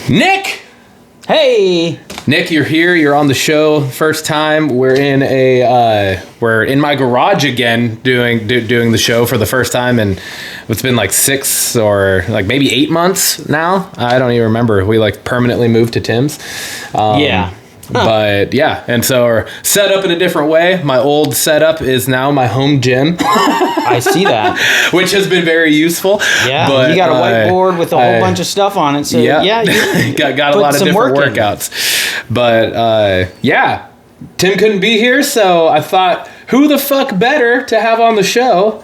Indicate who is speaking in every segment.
Speaker 1: Nick!
Speaker 2: Hey!
Speaker 1: Nick, you're here. You're on the show. First time. We're in my garage again doing the show for the first time, and it's been like 6 or like maybe 8 months now. I don't even remember. We like permanently moved to Tim's.
Speaker 2: Yeah.
Speaker 1: But yeah, and so we're set up in a different way. My old setup is now my home gym.
Speaker 2: I see that.
Speaker 1: Which has been very useful.
Speaker 2: Yeah,
Speaker 1: but,
Speaker 2: you got a whiteboard with a whole bunch of stuff on it. So yeah,
Speaker 1: you got a lot of different workouts. But yeah, Tim couldn't be here, so I thought, who the fuck better to have on the show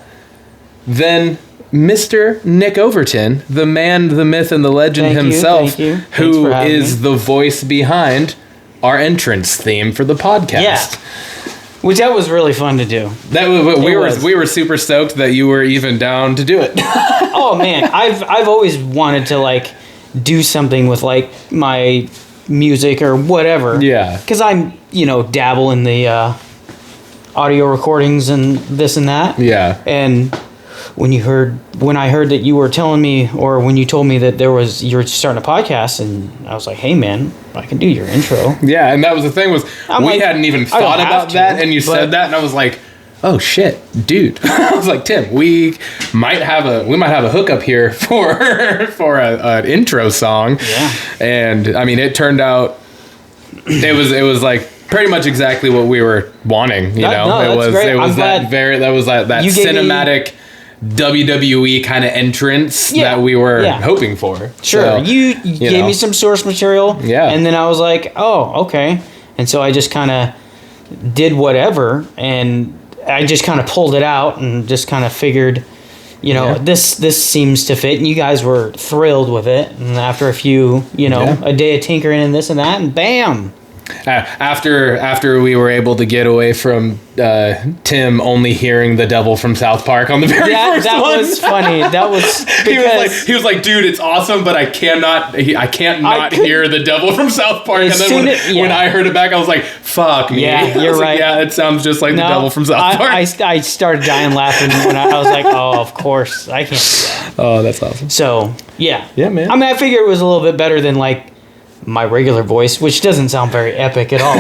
Speaker 1: than Mr. Nick Overton, the man, the myth, and the legend himself, who is the voice behind our entrance theme for the podcast.
Speaker 2: Yeah. Which that was really fun to do.
Speaker 1: We were super stoked that you were even down to do it.
Speaker 2: Oh man, I've always wanted to like do something with like my music or whatever.
Speaker 1: Yeah.
Speaker 2: Because I'm dabble in the audio recordings and this and that.
Speaker 1: Yeah.
Speaker 2: And when I heard that you were telling me, or when you told me that you were starting a podcast, and I was like, hey man, I can do your intro.
Speaker 1: Yeah, and that was the thing was we hadn't even thought about that, and you said that, and I was like, oh shit, dude. I was like, Tim, we might have a hookup here for an intro song. Yeah. And I mean, it turned out it was like pretty much exactly what we were wanting, you know.
Speaker 2: No,
Speaker 1: it was
Speaker 2: great.
Speaker 1: that was that cinematic WWE kind of entrance that we were hoping for.
Speaker 2: Sure. So, you gave me some source material. Yeah. And then I was like, oh, okay. And so I just kind of did whatever, and I just kind of pulled it out and just kind of figured, this seems to fit. And you guys were thrilled with it. And after a few, a day of tinkering and this and that, and bam.
Speaker 1: After we were able to get away from Tim only hearing the devil from South Park on the very first
Speaker 2: that
Speaker 1: one.
Speaker 2: That was funny. That was because
Speaker 1: he was like, dude, it's awesome, but I can't not hear the devil from South Park. And then when I heard it back, I was like, fuck me.
Speaker 2: Yeah, you're right.
Speaker 1: Like, yeah, it sounds just like the devil from South Park.
Speaker 2: I started dying laughing when I was like, oh, of course, I can't do that.
Speaker 1: Oh, that's awesome.
Speaker 2: So yeah,
Speaker 1: man.
Speaker 2: I mean, I figure it was a little bit better than like my regular voice, which doesn't sound very epic at all.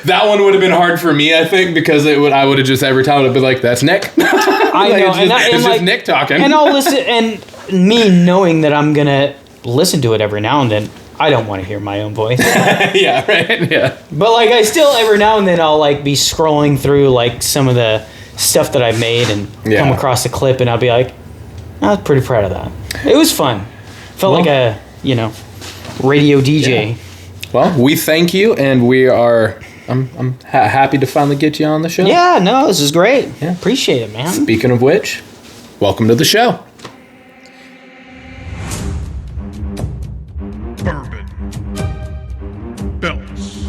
Speaker 1: That one would have been hard for me, I think, because I would have just every time I'd be like, "That's Nick."
Speaker 2: I know,
Speaker 1: it's just Nick talking.
Speaker 2: And I'll listen, and me knowing that I'm gonna listen to it every now and then, I don't want to hear my own voice.
Speaker 1: Yeah, right. Yeah.
Speaker 2: But like, I still every now and then I'll like be scrolling through like some of the stuff that I made and come across a clip, and I'll be like, I was pretty proud of that. It was fun. Felt like a radio DJ.
Speaker 1: Yeah. Well, we thank you, and we are. I'm happy to finally get you on the show.
Speaker 2: Yeah, no, this is great. Yeah. Appreciate it, man.
Speaker 1: Speaking of which, welcome to the show.
Speaker 3: Bourbon. Belts.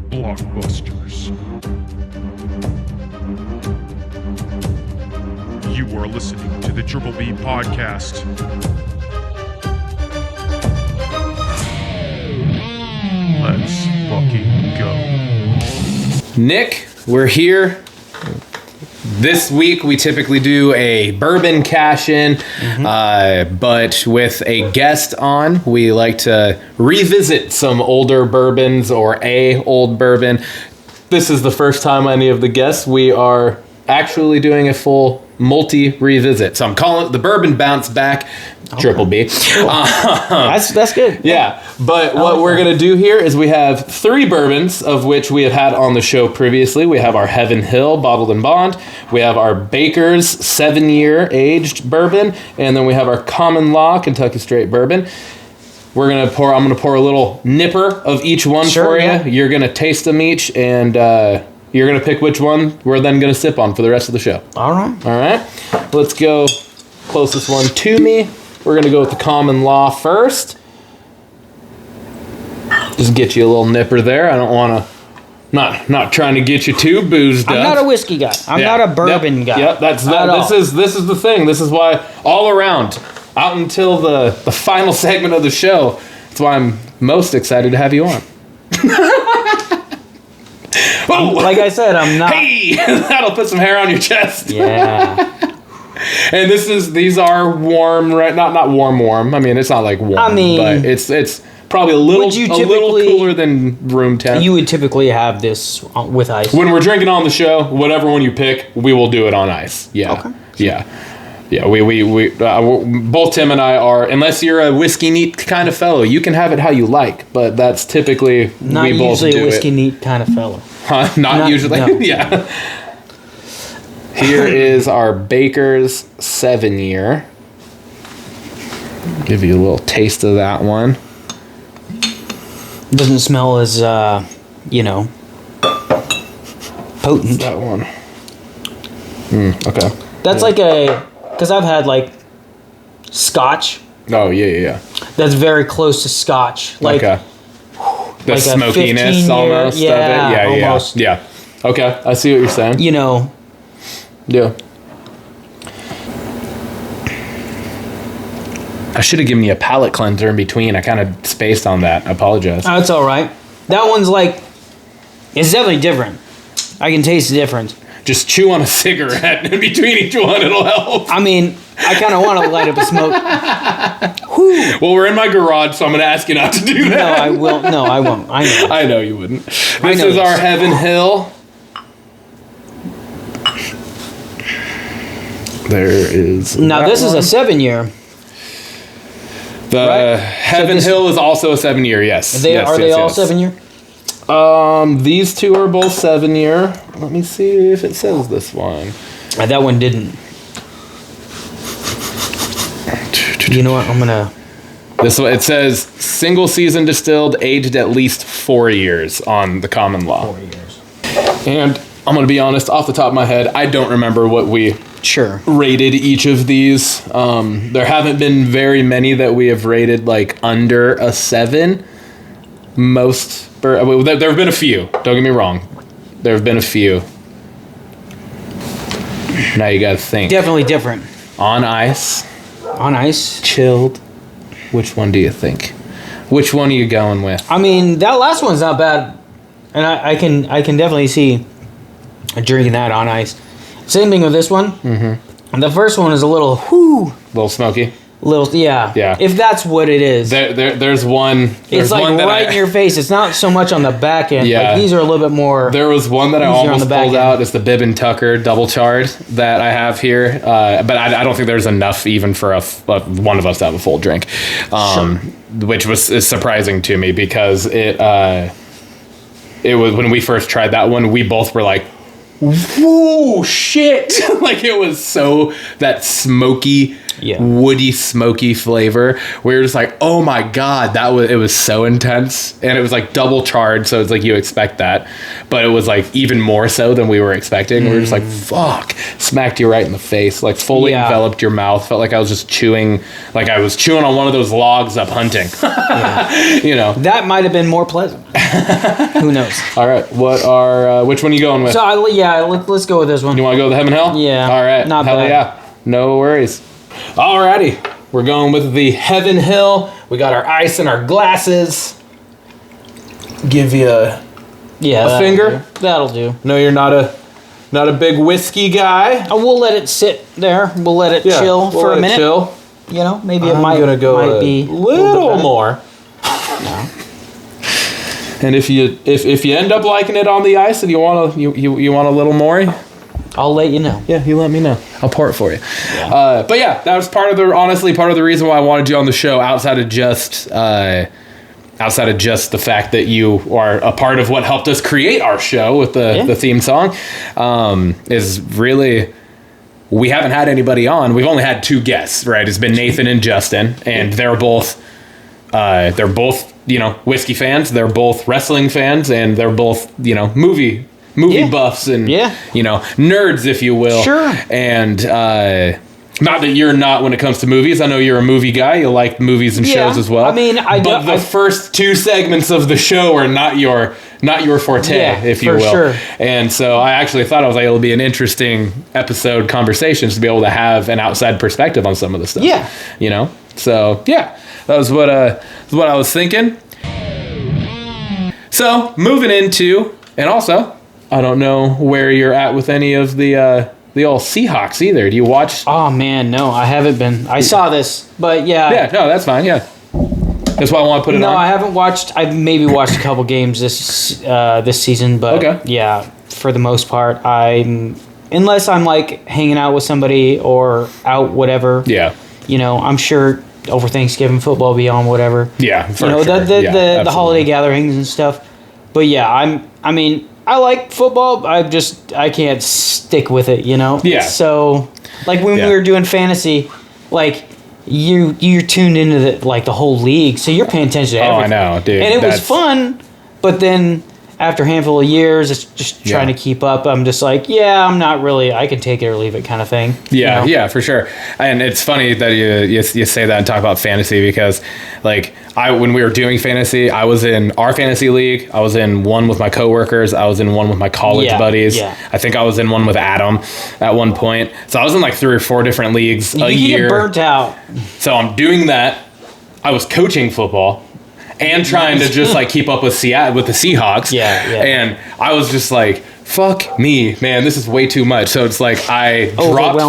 Speaker 3: Blockbusters. You are listening to the Triple B Podcast. Let's fucking go.
Speaker 1: Nick, we're here. This week we typically do a bourbon cash-in, but with a guest on, we like to revisit some older bourbons or a old bourbon. This is the first time any of the guests. We are actually doing a full multi-revisit. So I'm calling it the Bourbon Bounce Back. Triple B.
Speaker 2: That's good.
Speaker 1: Yeah, but what we're going to do here is we have 3 bourbons, of which we have had on the show previously. We have our Heaven Hill Bottled and Bond. We have our Baker's 7-year aged bourbon. And then we have our Common Law Kentucky Straight Bourbon. I'm going to pour a little nipper of each one for you. Yeah. You're going to taste them each, and you're going to pick which one we're then going to sip on for the rest of the show.
Speaker 2: All right.
Speaker 1: Let's go closest one to me. We're going to go with the Common Law first. Just get you a little nipper there. I don't want to... Not trying to get you too boozed up.
Speaker 2: I'm not a whiskey guy. I'm not a bourbon guy.
Speaker 1: Yep, this is the thing. This is why all around, out until the final segment of the show, that's why I'm most excited to have you on.
Speaker 2: Like I said, I'm not...
Speaker 1: Hey! That'll put some hair on your chest.
Speaker 2: Yeah.
Speaker 1: And these are warm, right? Not warm. I mean, it's not like warm.
Speaker 2: I mean,
Speaker 1: but it's probably a little cooler than room temp.
Speaker 2: You would typically have this with ice.
Speaker 1: When we're drinking on the show, whatever one you pick, we will do it on ice. Yeah.
Speaker 2: Okay.
Speaker 1: Yeah. We both Tim and I are, unless you're a whiskey neat kind of fellow, you can have it how you like, but that's typically
Speaker 2: not
Speaker 1: we both
Speaker 2: usually
Speaker 1: do
Speaker 2: a whiskey
Speaker 1: it.
Speaker 2: Neat kind of fellow.
Speaker 1: Huh? Not usually. No. Yeah. Here is our Baker's 7-year. Give you a little taste of that one.
Speaker 2: Doesn't smell as, potent.
Speaker 1: That one. Okay.
Speaker 2: That's like because I've had like Scotch.
Speaker 1: Oh, yeah.
Speaker 2: That's very close to Scotch. Like,
Speaker 1: okay. The
Speaker 2: like
Speaker 1: smokiness almost of it. Yeah, almost. Yeah. Okay, I see what you're saying.
Speaker 2: Yeah.
Speaker 1: I should have given you a palate cleanser in between. I kind of spaced on that. I apologize.
Speaker 2: Oh, it's all right. That one's like, it's definitely different. I can taste the difference.
Speaker 1: Just chew on a cigarette in between each one. It'll help.
Speaker 2: I mean, I kind of want to light up a smoke.
Speaker 1: Well, we're in my garage, so I'm going to ask you not to do that.
Speaker 2: No, I will. No, I won't. I know.
Speaker 1: I know you wouldn't. This is our Heaven Hill. There is.
Speaker 2: Now, this is a 7-year.
Speaker 1: The
Speaker 2: right?
Speaker 1: Heaven Hill is also a 7-year, yes.
Speaker 2: Are they all 7-year?
Speaker 1: These two are both 7-year. Let me see if it says this one.
Speaker 2: That one didn't. You know what? I'm gonna.
Speaker 1: This one, it says single season distilled, aged at least 4 years on the common law.
Speaker 2: 4 years.
Speaker 1: And I'm gonna be honest, off the top of my head, I don't remember what we rated each of these. There haven't been very many that we have rated like under a 7. There have been a few. Don't get me wrong. There have been a few. Now you gotta think.
Speaker 2: Definitely different.
Speaker 1: On ice.
Speaker 2: On ice.
Speaker 1: Chilled. Which one do you think? Which one are you going with?
Speaker 2: I mean, that last one's not bad, and I can definitely see drinking that on ice. Same thing with this one. Mm-hmm. The first one is a little
Speaker 1: little smoky.
Speaker 2: Yeah. If that's what it is.
Speaker 1: There's one.
Speaker 2: It's like right in your face. It's not so much on the back end. Yeah. Like these are a little bit more.
Speaker 1: There was one that I almost pulled out. It's the Bib and Tucker double charred that I have here. But I don't think there's enough even for one of us to have a full drink. Which is surprising to me because it was when we first tried that one, we both were like, whoa, shit. Like it was so that smoky, woody, smoky flavor. We were just like, oh my God, it was so intense. And it was like double charred. So it's like, you expect that, but it was like even more so than we were expecting. We were just like, fuck, smacked you right in the face, like fully enveloped your mouth. Felt like I was just chewing, like I was chewing on one of those logs up hunting.
Speaker 2: That might've been more pleasant. Who knows?
Speaker 1: All right. Which one are you going with?
Speaker 2: So let's go with this one.
Speaker 1: You want to go with the Heaven Hill?
Speaker 2: Yeah.
Speaker 1: All right.
Speaker 2: Not
Speaker 1: Hell
Speaker 2: bad.
Speaker 1: Yeah. No worries. Alrighty. We're going with the Heaven Hill. We got our ice in our glasses. Give you a finger.
Speaker 2: That'll do.
Speaker 1: No, you're not a big whiskey guy.
Speaker 2: We'll let it sit there. We'll let it chill for a minute.
Speaker 1: Chill.
Speaker 2: Maybe it might be
Speaker 1: a little more.
Speaker 2: No.
Speaker 1: And if you end up liking it on the ice and you want a little more,
Speaker 2: I'll let you know.
Speaker 1: Yeah, you let me know. I'll pour it for you. Yeah. But yeah, that was part of the reason why I wanted you on the show. Outside of just the fact that you are a part of what helped us create our show with the theme song, is really. We haven't had anybody on. We've only had 2 guests, right? It's been Nathan and Justin, and they're both whiskey fans. They're both wrestling fans, and they're both movie buffs and nerds, if you will.
Speaker 2: Sure.
Speaker 1: And not that you're not when it comes to movies. I know you're a movie guy. You like movies and shows as well.
Speaker 2: I mean,
Speaker 1: but the first 2 segments of the show are not your forte, if you will.
Speaker 2: Sure.
Speaker 1: And so I actually thought it'll be an interesting episode conversations to be able to have an outside perspective on some of the stuff.
Speaker 2: Yeah.
Speaker 1: So yeah, that was what I was thinking. So moving into, and also, I don't know where you're at with any of the the old Seahawks either. Do you watch?
Speaker 2: Oh man, no, I haven't been. I saw this, but yeah.
Speaker 1: Yeah, no, that's fine. Yeah, that's why I want to put it on.
Speaker 2: No, I haven't watched. I've maybe watched a couple games this season, but yeah, for the most part, unless I'm like hanging out with somebody or out whatever.
Speaker 1: Yeah.
Speaker 2: I'm sure over Thanksgiving football will be on whatever.
Speaker 1: Yeah, for
Speaker 2: sure.
Speaker 1: The
Speaker 2: holiday gatherings and stuff. But yeah, I like football. I can't stick with it,
Speaker 1: Yeah.
Speaker 2: So, like when we were doing fantasy, like you're tuned into the whole league, so you're paying attention to everything.
Speaker 1: Oh, I know, dude.
Speaker 2: And it was fun, but then after a handful of years, it's just trying to keep up. I'm just like, I'm not really. I can take it or leave it, kind of thing.
Speaker 1: Yeah, yeah, for sure. And it's funny that you say that and talk about fantasy because, like, when we were doing fantasy, I was in our fantasy league. I was in one with my coworkers. I was in one with my college buddies. Yeah. I think I was in one with Adam at one point. So I was in like 3 or 4 different leagues a year.
Speaker 2: You get burnt out.
Speaker 1: So I'm doing that. I was coaching football and trying to just like keep up with the Seahawks.
Speaker 2: Yeah.
Speaker 1: And I was just like, fuck me, man, this is way too much. So it's like I dropped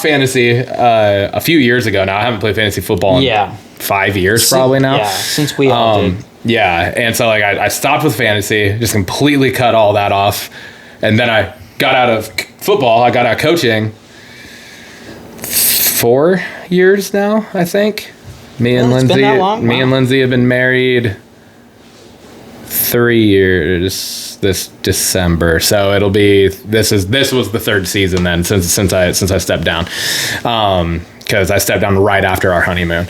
Speaker 1: fantasy a few years ago now. I haven't played fantasy football in 5 years probably now.
Speaker 2: Yeah, since we all did.
Speaker 1: Yeah, and so like I stopped with fantasy, just completely cut all that off. And then I got out of football. I got out of coaching 4 years now, I think. Me and Lindsay have been married 3 years this December. So it'll be this was the 3rd season then since I stepped down. Cuz I stepped down right after our honeymoon.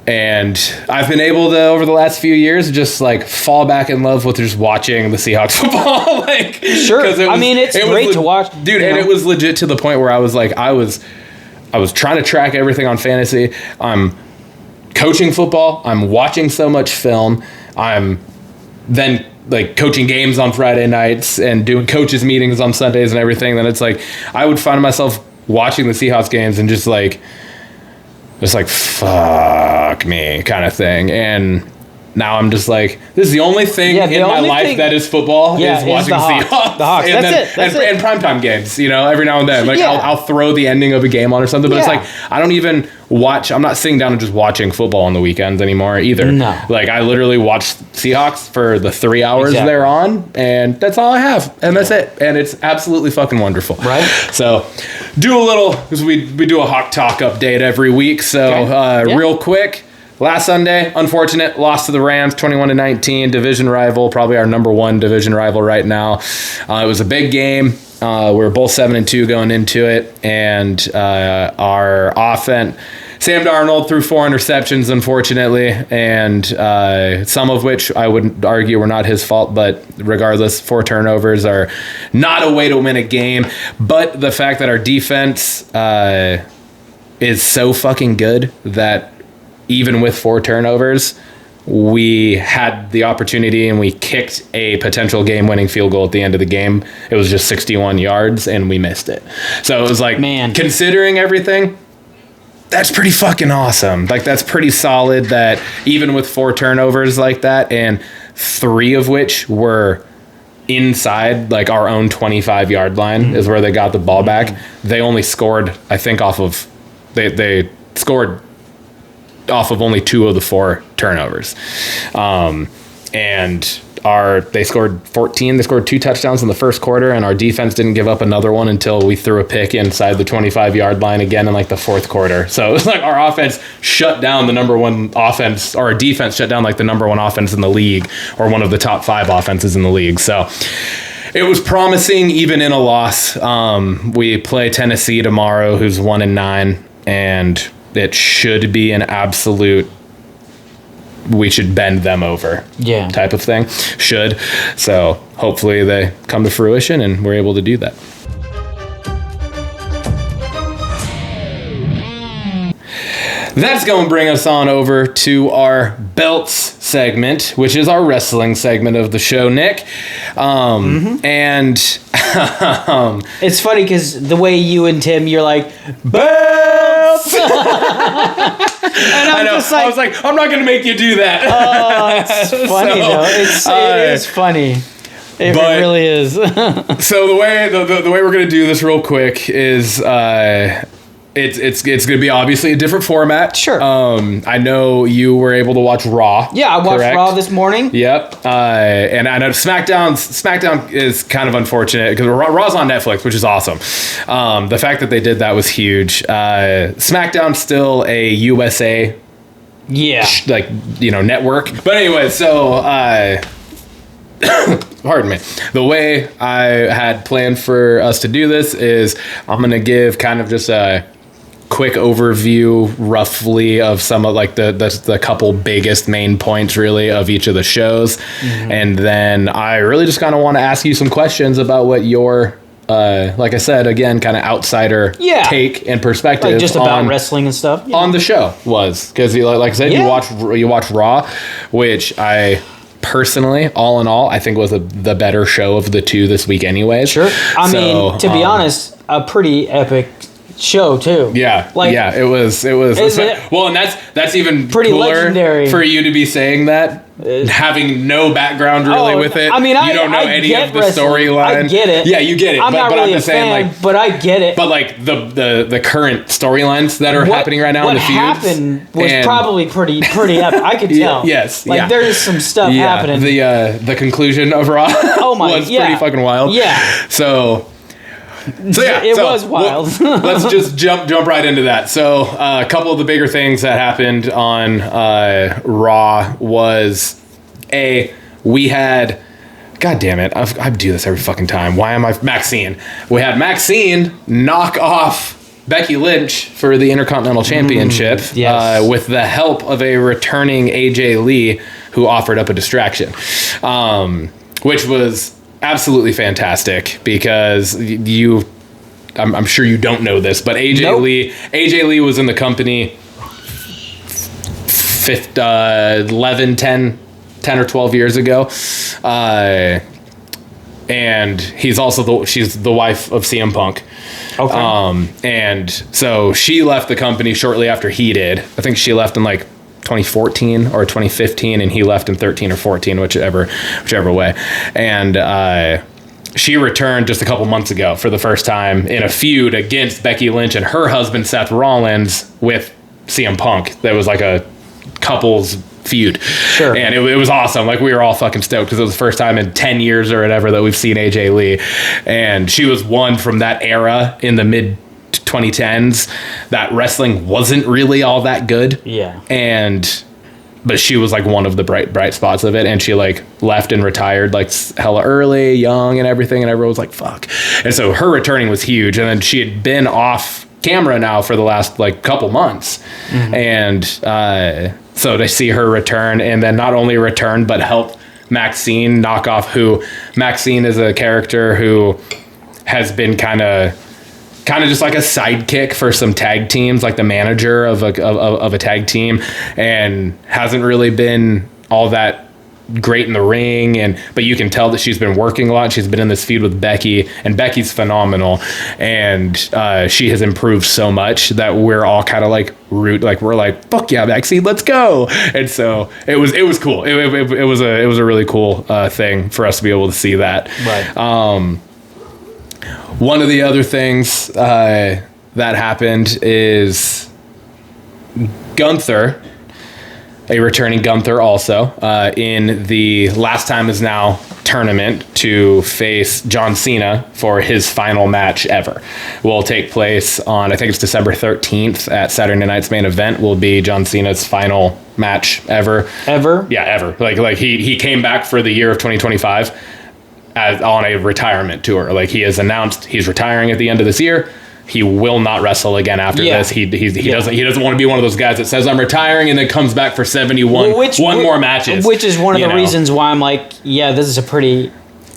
Speaker 1: And I've been able to, over the last few years, just like fall back in love with just watching the Seahawks football. Like,
Speaker 2: sure. It's great to watch,
Speaker 1: dude. And it was legit to the point where I was like, I was trying to track everything on fantasy. I'm coaching football. I'm watching so much film. I'm then like coaching games on Friday nights and doing coaches meetings on Sundays and everything. Then it's like I would find myself watching the Seahawks games and just like fuck me kind of thing. And now I'm just like, this is the only thing in my life that is football is watching the Seahawks.
Speaker 2: The Hawks.
Speaker 1: And primetime games, every now and then. Like I'll throw the ending of a game on or something, but it's like I don't even watch. I'm not sitting down and just watching football on the weekends anymore either.
Speaker 2: No.
Speaker 1: Like I literally watch Seahawks for the 3 hours they're on, and that's all I have, and that's it. And it's absolutely fucking wonderful.
Speaker 2: Right.
Speaker 1: So do a little, because we do a Hawk Talk update every week. So real quick. Last Sunday, unfortunate, loss to the Rams, 21-19, division rival, probably our number 1 division rival right now. It was a big game. We were both 7-2 going into it, and our offense, Sam Darnold threw 4 interceptions, unfortunately, and some of which I would argue were not his fault, but regardless, 4 turnovers are not a way to win a game. But the fact that our defense is so fucking good that even with 4 turnovers, we had the opportunity and we kicked a potential game-winning field goal at the end of the game. It was just 61 yards, and we missed it. So it was like, considering everything, that's pretty fucking awesome. Like, that's pretty solid that even with 4 turnovers like that, and 3 of which were inside, like, our own 25-yard line is where they got the ball back. They only scored, I think, they scored off of only 2 of the 4 turnovers. And they scored 14. They scored 2 touchdowns in the first quarter, and our defense didn't give up another one until we threw a pick inside the 25-yard line again in like the 4th quarter. So it was like our offense shut down the number 1 offense, or our defense shut down like the number 1 offense in the league, or one of the top 5 offenses in the league. So it was promising even in a loss. We play Tennessee tomorrow, who's 1-9, and it should be an absolute, we should bend them over type of thing. Should. So hopefully they come to fruition and we're able to do that. That's going to bring us on over to our belts segment, which is our wrestling segment of the show, Nick. And
Speaker 2: it's funny because the way you and Tim, you're like, belts! And
Speaker 1: I know. I was like, I'm not going to make you do that.
Speaker 2: Oh, it's funny, though. It is funny. It really is.
Speaker 1: So the way we're gonna do this real quick is it's gonna be obviously a different format.
Speaker 2: Sure.
Speaker 1: I know you were able to watch Raw.
Speaker 2: Yeah, I watched Raw this morning.
Speaker 1: Yep. And I know SmackDown is kind of unfortunate because Raw's on Netflix, which is awesome. The fact that they did that was huge. SmackDown's still a USA network. But anyway, so pardon me. The way I had planned for us to do this is I'm going to give kind of just a quick overview roughly of some of like the couple biggest main points really of each of the shows. Mm-hmm. And then I really just kind of want to ask you some questions about what your like I said, again, kind of outsider take and perspective,
Speaker 2: like just about wrestling and stuff
Speaker 1: on the show was because, like I said, you watch Raw, which I personally, all in all, I think was the better show of the two this week, anyways.
Speaker 2: Sure, I mean, to be honest, a pretty epic show too.
Speaker 1: Yeah,
Speaker 2: like
Speaker 1: it was. Well, and that's even
Speaker 2: pretty
Speaker 1: cooler
Speaker 2: legendary
Speaker 1: for you to be saying that, having no background really with it.
Speaker 2: I mean,
Speaker 1: you don't know any of the storyline.
Speaker 2: I get it.
Speaker 1: Yeah, you get it.
Speaker 2: I'm not really a fan, but I get it.
Speaker 1: But like the current storylines that are happening right now in the feuds.
Speaker 2: What happened was probably pretty epic. I could tell.
Speaker 1: Yes,
Speaker 2: like there is some stuff happening.
Speaker 1: The conclusion of Raw was pretty fucking wild.
Speaker 2: Yeah.
Speaker 1: So yeah,
Speaker 2: it was wild.
Speaker 1: Let's just jump right into that. So a couple of the bigger things that happened on Raw was we had, God damn it, I do this every fucking time. Why am I Maxine? We had Maxine knock off Becky Lynch for the Intercontinental Championship with the help of a returning AJ Lee who offered up a distraction, which was absolutely fantastic because I'm sure you don't know this, but AJ Lee was in the company 10 or 12 years ago. And she's the wife of CM Punk. Okay. And so she left the company shortly after he did. I think she left in like 2014 or 2015, and he left in 13 or 14, whichever way. And she returned just a couple months ago for the first time in a feud against Becky Lynch and her husband Seth Rollins with CM Punk. That was like a couples feud. Sure. And it was awesome. Like, we were all fucking stoked because it was the first time in 10 years or whatever that we've seen AJ Lee. And she was one from that era in the mid 2010s that wrestling wasn't really all that good. Yeah. But she was like one of the bright spots of it, and she like left and retired like hella early, young and everything, and everyone was like, fuck. And so her returning was huge, and then she had been off camera now for the last like couple months. Mm-hmm. And so to see her return, and then not only return but help Maxine knock off who Maxine is a character who has been kind of just like a sidekick for some tag teams, like the manager of a tag team, and hasn't really been all that great in the ring. But you can tell that she's been working a lot. She's been in this feud with Becky, and Becky's phenomenal. And she has improved so much that we're all kind of like we're like, fuck yeah, Becky, let's go. And so it was cool. It was a really cool thing for us to be able to see that. Right. One of the other things that happened is Gunther, a returning Gunther also, in the Last Time Is Now tournament to face John Cena for his final match ever. Will take place on, I think it's December 13th at Saturday Night's Main Event, will be John Cena's final match ever. Ever? Yeah, ever. Like he came back for the year of 2025 on a retirement tour. Like, he has announced he's retiring at the end of this year. He will not wrestle again after this. He doesn't want to be one of those guys that says I'm retiring and then comes back for 71 more matches. Which is one of the reasons why I'm like, yeah, this is a pretty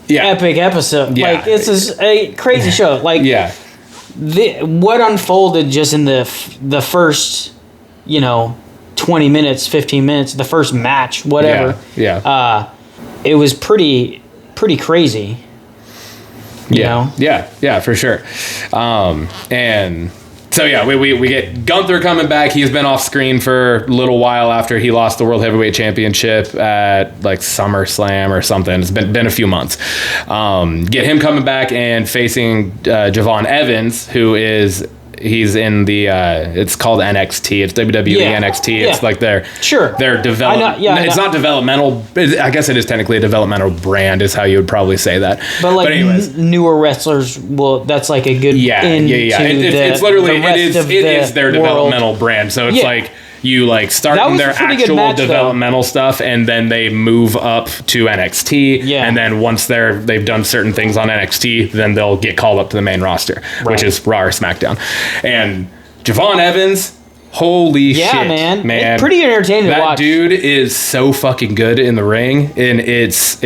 Speaker 1: epic episode. Yeah. Like, this is a crazy show. Like, what unfolded just in the first, 20 minutes, 15 minutes, the first match, whatever. It was pretty crazy. You know? Yeah, for sure. And So yeah, we get Gunther coming back. He's been off screen for a little while after he lost the World Heavyweight Championship at like SummerSlam or something. It's been a few months. Get him coming back and facing Javon Evans, he's in the it's called NXT. It's WWE NXT. It's like their development. It's not developmental. I guess it is technically a developmental brand, is how you would probably say that.
Speaker 2: But anyways, newer wrestlers that's like a good
Speaker 1: It's literally it is their developmental brand. So it's like you like start in their actual developmental stuff, and then they move up to NXT. Yeah. And then once they've done certain things on NXT, then they'll get called up to the main roster, which is Raw or SmackDown. And Javon Evans, holy shit, man.
Speaker 2: It's pretty entertaining to watch.
Speaker 1: That dude is so fucking good in the ring, and it's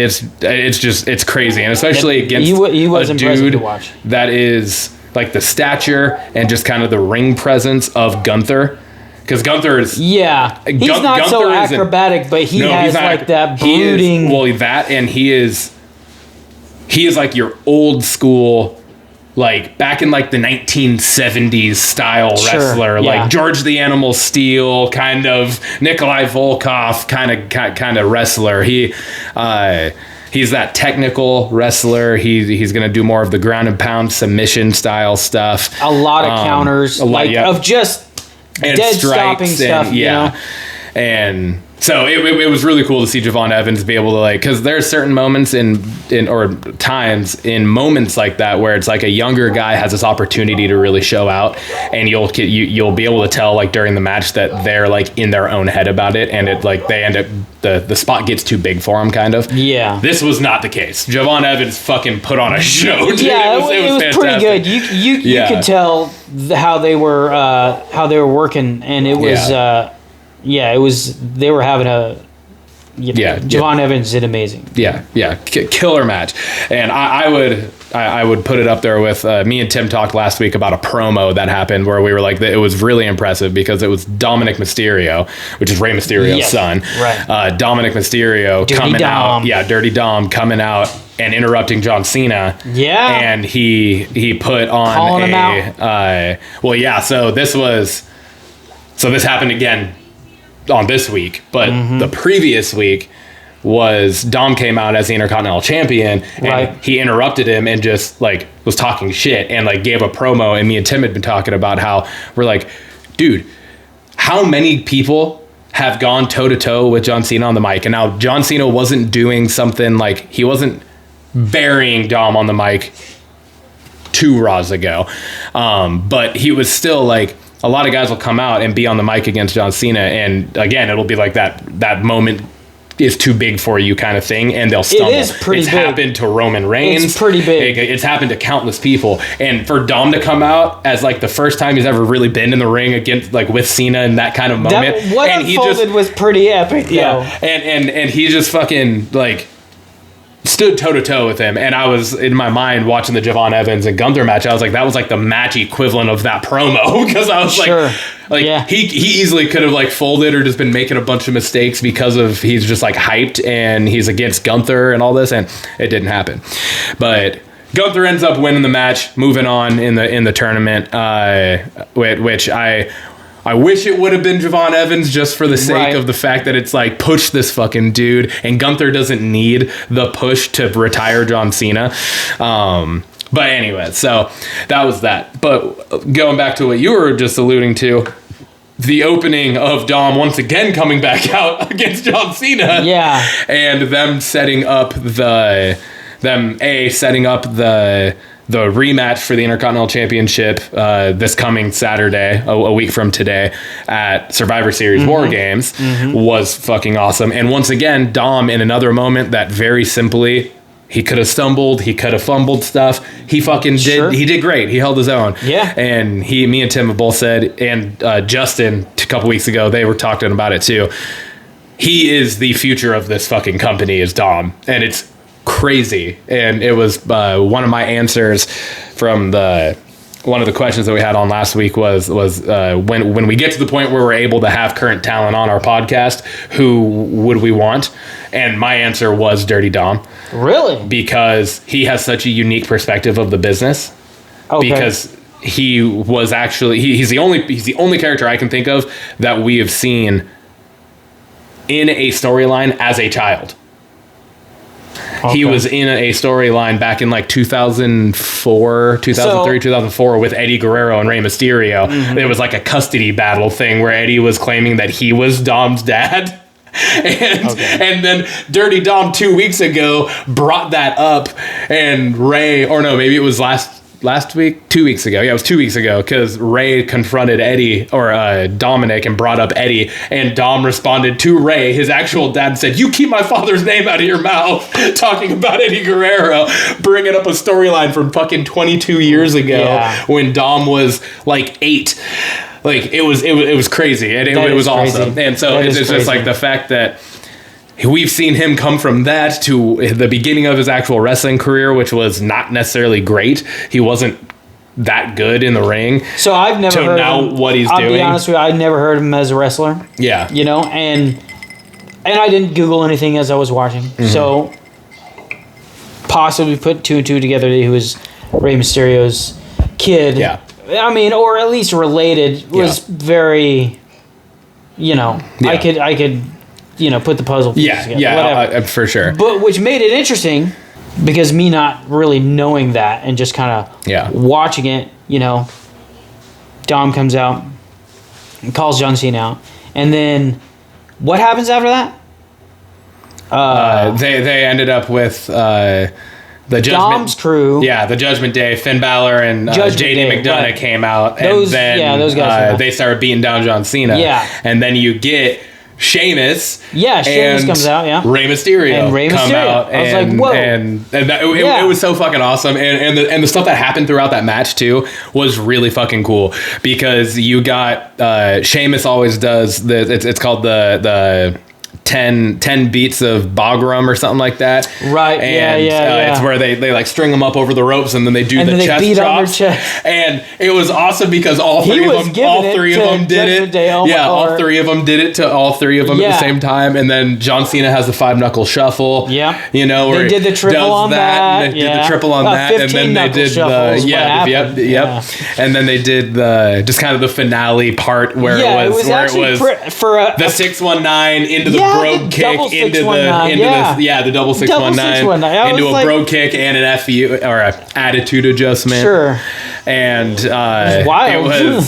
Speaker 1: crazy, and especially against
Speaker 2: he was a dude to watch.
Speaker 1: That is like the stature and just kind of the ring presence of Gunther. Because Gunther is...
Speaker 2: Yeah. He's not Gunther so acrobatic, but he has like that brooding...
Speaker 1: He is like your old school, like back in like the 1970s style wrestler. Like George the Animal Steele, kind of Nikolai Volkov kind of wrestler. He's that technical wrestler. He's going to do more of the ground and pound submission style stuff.
Speaker 2: A lot of counters. Of just...
Speaker 1: and
Speaker 2: dead stopping stuff, you know?
Speaker 1: And so it was really cool to see Javon Evans be able to, like, because there's certain moments or times in moments like that where it's like a younger guy has this opportunity to really show out, and you'll be able to tell like during the match that they're like in their own head about it, and it like they end up the spot gets too big for him, kind of. Yeah. This was not the case. Javon Evans fucking put on a show, dude.
Speaker 2: Yeah, it was pretty good. You could tell how they were working, and it was it was they were having a Javon Evans did amazing.
Speaker 1: Killer match. And I would put it up there with me and Tim talked last week about a promo that happened where we were like, it was really impressive because it was Dominic Mysterio, which is Rey Mysterio's son. Right. Dominic Mysterio coming out. Yeah, Dirty Dom coming out and interrupting John Cena. Yeah. And he put on
Speaker 2: calling him out.
Speaker 1: So this happened again on this week, but the previous week was Dom came out as the Intercontinental Champion, and he interrupted him and just like was talking shit and like gave a promo. And me and Tim had been talking about how we're like, dude, how many people have gone toe to toe with John Cena on the mic? And now John Cena wasn't doing something like he wasn't burying Dom on the mic 2 Raws ago, but he was still like, a lot of guys will come out and be on the mic against John Cena, and again, it'll be like that moment is too big for you kind of thing, and they'll stumble.
Speaker 2: It is pretty big. It's
Speaker 1: happened to Roman Reigns.
Speaker 2: It's pretty big.
Speaker 1: It's happened to countless people, and for Dom to come out as like the first time he's ever really been in the ring against like with Cena in that kind of moment,
Speaker 2: what unfolded was pretty epic.
Speaker 1: Yeah, and he just fucking like stood toe to toe with him, and I was in my mind watching the Javon Evans and Gunther match. I was like, that was like the match equivalent of that promo, because I was he easily could have like folded or just been making a bunch of mistakes because of he's just like hyped and he's against Gunther and all this, and it didn't happen. But Gunther ends up winning the match, moving on in the tournament, which I wish it would have been Javon Evans just for the sake of the fact that it's like, push this fucking dude, and Gunther doesn't need the push to retire John Cena. But anyway, so that was that. But going back to what you were just alluding to, the opening of Dom once again coming back out against John Cena. Yeah. And them setting up the rematch for the Intercontinental Championship this coming Saturday, a week from today, at Survivor Series War Games was fucking awesome. And once again, Dom, in another moment that very simply, he could have stumbled, he could have fumbled stuff. He fucking did. He did great. He held his own. Yeah. And me and Tim have both said, and Justin a couple weeks ago, they were talking about it too. He is the future of this fucking company, is Dom, and it's crazy. And it was one of my answers from one of the questions that we had on last week was when we get to the point where we're able to have current talent on our podcast, who would we want? And my answer was Dirty Dom. Really? Because he has such a unique perspective of the business. Okay. Because he was actually he's the only character I can think of that we have seen in a storyline as a child. Okay. He was in a storyline back in like 2004, 2004 with Eddie Guerrero and Rey Mysterio. Mm-hmm. It was like a custody battle thing where Eddie was claiming that he was Dom's dad. And then Dirty Dom 2 weeks ago brought that up, and Ray, or no, maybe it was last week, 2 weeks ago. Yeah, it was 2 weeks ago, because Ray confronted Eddie, or Dominic, and brought up Eddie, and Dom responded to Ray, his actual dad, and said, "You keep my father's name out of your mouth," talking about Eddie Guerrero, bringing up a storyline from fucking 22 years ago when Dom was like 8. Like, it was crazy, and it was awesome. And so it's just like the fact that we've seen him come from that to the beginning of his actual wrestling career, which was not necessarily great. He wasn't that good in the ring.
Speaker 2: So I've never heard now of him.
Speaker 1: What he's doing.
Speaker 2: I'll be honest with you, I never heard of him as a wrestler.
Speaker 1: Yeah.
Speaker 2: You know, and I didn't Google anything as I was watching. Mm-hmm. So possibly put 2 and 2 together that he was Rey Mysterio's kid.
Speaker 1: Yeah.
Speaker 2: I mean, or at least related, was very, you know, I could, you know, put the puzzle pieces together.
Speaker 1: Yeah, for sure.
Speaker 2: But which made it interesting, because me not really knowing that and just kind of watching it, you know, Dom comes out and calls John Cena out. And then what happens after that?
Speaker 1: They ended up with... the
Speaker 2: Dom's crew.
Speaker 1: Yeah, the Judgment Day. Finn Balor and JD McDonough came out.
Speaker 2: Those guys
Speaker 1: they started beating down John Cena.
Speaker 2: Yeah.
Speaker 1: And then you get Sheamus.
Speaker 2: Yeah, Sheamus comes out, yeah.
Speaker 1: Rey Mysterio come out.
Speaker 2: I was like, whoa.
Speaker 1: And it was so fucking awesome. And the stuff that happened throughout that match, too, was really fucking cool. Because you got... Sheamus always does... It's called the 10 beats of Bagram or something like that.
Speaker 2: Right,
Speaker 1: and, it's where they like string them up over the ropes, and then they do the chest
Speaker 2: beat
Speaker 1: chops.
Speaker 2: On their chest.
Speaker 1: And it was awesome because all three of them did it. All three of them did it to all three of them at the same time. And then John Cena has the 5-knuckle shuffle.
Speaker 2: Yeah.
Speaker 1: You know, where
Speaker 2: they did the triple on that.
Speaker 1: And they did the triple on that. And then they did the And then they did the just kind of the finale part where it was the 619 into the brogue kick into the double 619 into a brogue kick and an FU or an attitude adjustment.
Speaker 2: Sure.
Speaker 1: And
Speaker 2: wild.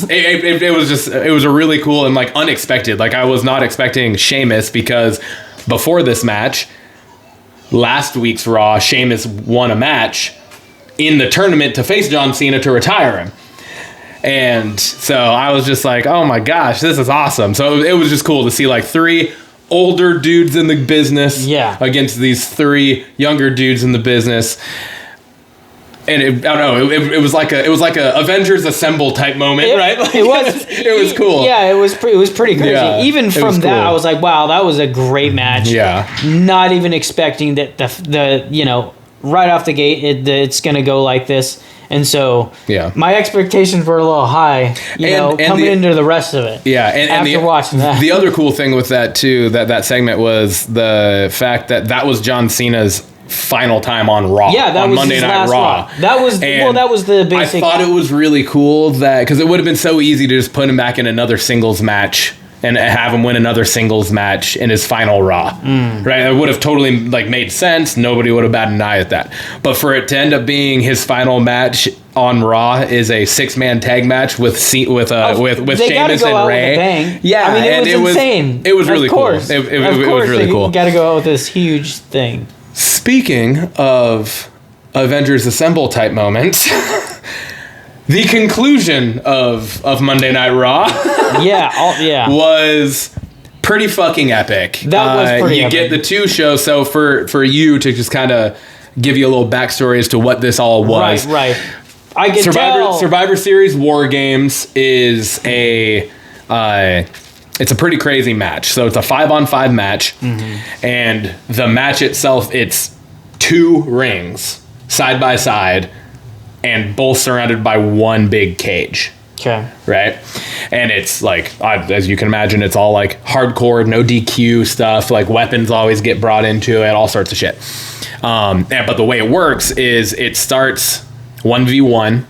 Speaker 1: it was a really cool and like unexpected. Like I was not expecting Sheamus, because before this match, last week's Raw, Sheamus won a match in the tournament to face John Cena to retire him. And so I was just like, oh my gosh, this is awesome. So it was just cool to see like 3 older dudes in the business against these 3 younger dudes in the business. And I don't know, it was like a Avengers Assemble type moment, right? Like, it was cool.
Speaker 2: Yeah, it was pretty crazy. Yeah, even from that, I was like, wow, that was a great match.
Speaker 1: Yeah.
Speaker 2: Not even expecting that the you know, right off the gate it's gonna go like this. And so my expectations were a little high, coming into the rest of it.
Speaker 1: Yeah, and
Speaker 2: watching that.
Speaker 1: The other cool thing with that too, that segment, was the fact that was John Cena's final time on Raw.
Speaker 2: Yeah, that
Speaker 1: on
Speaker 2: was
Speaker 1: Monday
Speaker 2: his
Speaker 1: Night
Speaker 2: last
Speaker 1: Raw.
Speaker 2: That was the basic.
Speaker 1: I thought it was really cool that, because it would have been so easy to just put him back in another singles match and have him win another singles match in his final Raw. Right? It would have totally like made sense. Nobody would have batted an eye at that. But for it to end up being his final match on Raw is a 6-man tag match with Sheamus and Ray.
Speaker 2: Yeah, I mean, it was insane.
Speaker 1: It was really cool. It was really cool.
Speaker 2: Got to go out with this huge thing.
Speaker 1: Speaking of Avengers Assemble type moments, the conclusion of Monday Night Raw was pretty fucking epic.
Speaker 2: That was pretty epic.
Speaker 1: You get the 2 shows, so for you to just kind of give you a little backstory as to what this all was.
Speaker 2: Right. I can tell.
Speaker 1: Survivor Series War Games is it's a pretty crazy match. So it's a 5-on-5 match, and the match itself, it's 2 rings side by side, and both surrounded by 1 big cage.
Speaker 2: Okay.
Speaker 1: Right? And it's like, as you can imagine, it's all like hardcore, no DQ stuff. Like weapons always get brought into it, all sorts of shit. But the way it works is it starts 1v1,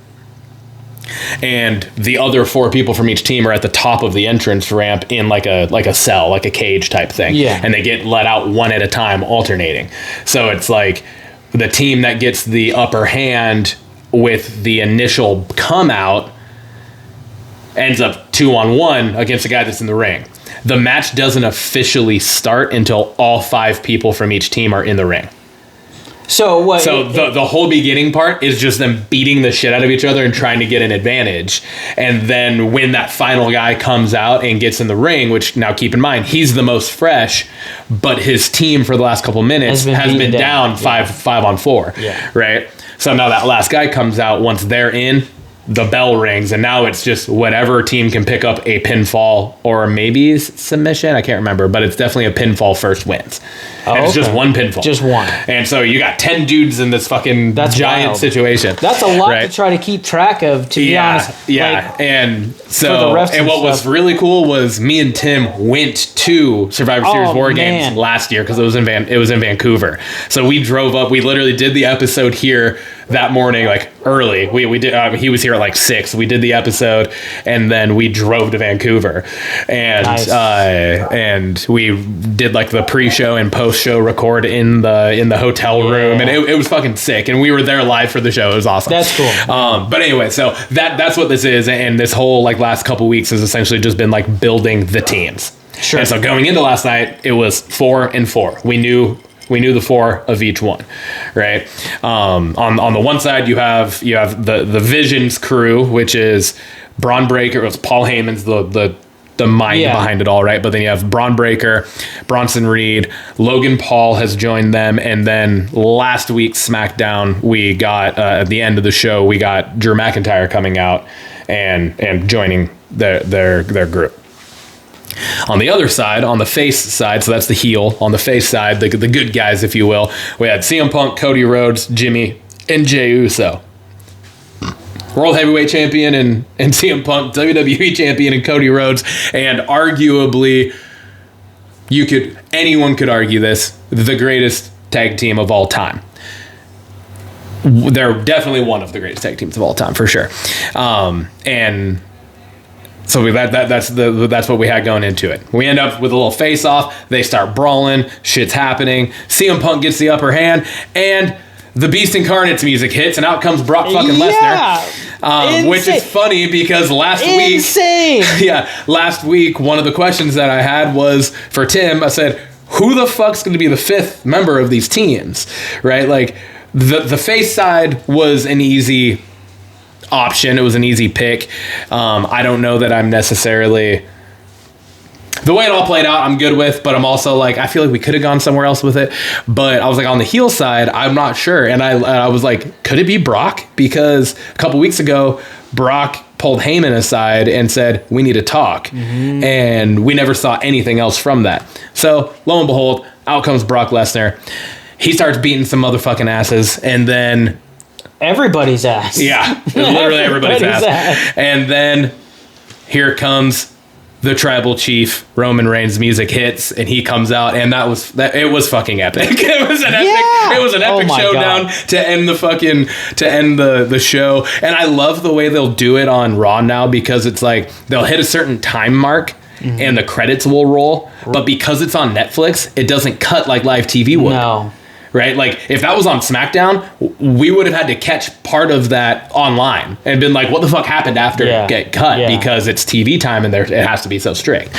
Speaker 1: and the other 4 people from each team are at the top of the entrance ramp in like a cell, like a cage type thing.
Speaker 2: Yeah.
Speaker 1: And they get let out one at a time, alternating. So it's like the team that gets the upper hand with the initial come out ends up 2-on-1 against the guy that's in the ring. The match doesn't officially start until all 5 people from each team are in the ring.
Speaker 2: So what?
Speaker 1: So the whole beginning part is just them beating the shit out of each other and trying to get an advantage. And then when that final guy comes out and gets in the ring, which now keep in mind, he's the most fresh, but his team for the last couple minutes has been down 5-on-4.
Speaker 2: Yeah.
Speaker 1: Right? So now that last guy comes out, once they're in, the bell rings, and now it's just whatever team can pick up a pinfall or maybe submission. I can't remember, but it's definitely a pinfall first wins. And it's just one pinfall.
Speaker 2: Just one.
Speaker 1: And so you got 10 dudes in this fucking giant situation.
Speaker 2: That's a lot to try to keep track of, to be honest.
Speaker 1: Yeah,
Speaker 2: like,
Speaker 1: and so, and what was really cool was me and Tim went to Survivor Series War Games last year because it was in Vancouver. So we drove up. We literally did the episode here that morning, like early. We did. He was here at like 6. We did the episode, and then we drove to Vancouver, and and we did like the pre-show and post-show record in the hotel room, and it was fucking sick. And we were there live for the show. It was awesome.
Speaker 2: That's cool.
Speaker 1: But anyway, so that's what this is, and this whole like last couple weeks has essentially just been like building the teams.
Speaker 2: Sure.
Speaker 1: And so going into last night, it was 4 and 4. We knew the 4 of each one, right? On the one side, you have the Visions crew, which is Braun Breaker. It was Paul Heyman's the mind behind it all, right? But then you have Braun Breaker, Bronson Reed, Logan Paul has joined them, and then last week's SmackDown, we got at the end of the show, we got Drew McIntyre coming out and joining their group. On the other side, on the face side, so that's the heel. On the face side, the good guys, if you will, we had CM Punk, Cody Rhodes, Jimmy, and Jey Uso. World Heavyweight Champion and CM Punk, WWE Champion and Cody Rhodes, and arguably, anyone could argue this, the greatest tag team of all time. They're definitely one of the greatest tag teams of all time, for sure. And so that's what we had going into it. We end up with a little face-off. They start brawling. Shit's happening. CM Punk gets the upper hand, and the Beast Incarnate's music hits, and out comes Brock fucking Lesnar. Which is funny because last week, one of the questions that I had was for Tim. I said, who the fuck's going to be the 5th member of these teams? Right? Like, the face side was an easy option. It was an easy pick. I don't know that I'm necessarily... The way it all played out, I'm good with, but I'm also like, I feel like we could have gone somewhere else with it. But I was like, on the heel side, I'm not sure. And I was like, could it be Brock? Because a couple weeks ago, Brock pulled Heyman aside and said, we need to talk. Mm-hmm. And we never saw anything else from that. So lo and behold, out comes Brock Lesnar. He starts beating some motherfucking asses, and then...
Speaker 2: Everybody's ass.
Speaker 1: Yeah, literally everybody's ass. And then here comes the tribal chief. Roman Reigns' music hits, and he comes out, and it was fucking epic. It was an epic showdown to end the show. And I love the way they'll do it on Raw now, because it's like they'll hit a certain time mark. Mm-hmm. And the credits will roll, but because it's on Netflix, it doesn't cut like live TV would.
Speaker 2: No.
Speaker 1: Right? Like, if that was on SmackDown, we would have had to catch part of that online and been like, what the fuck happened after it get cut? Yeah. Because it's TV time and it has to be so strict.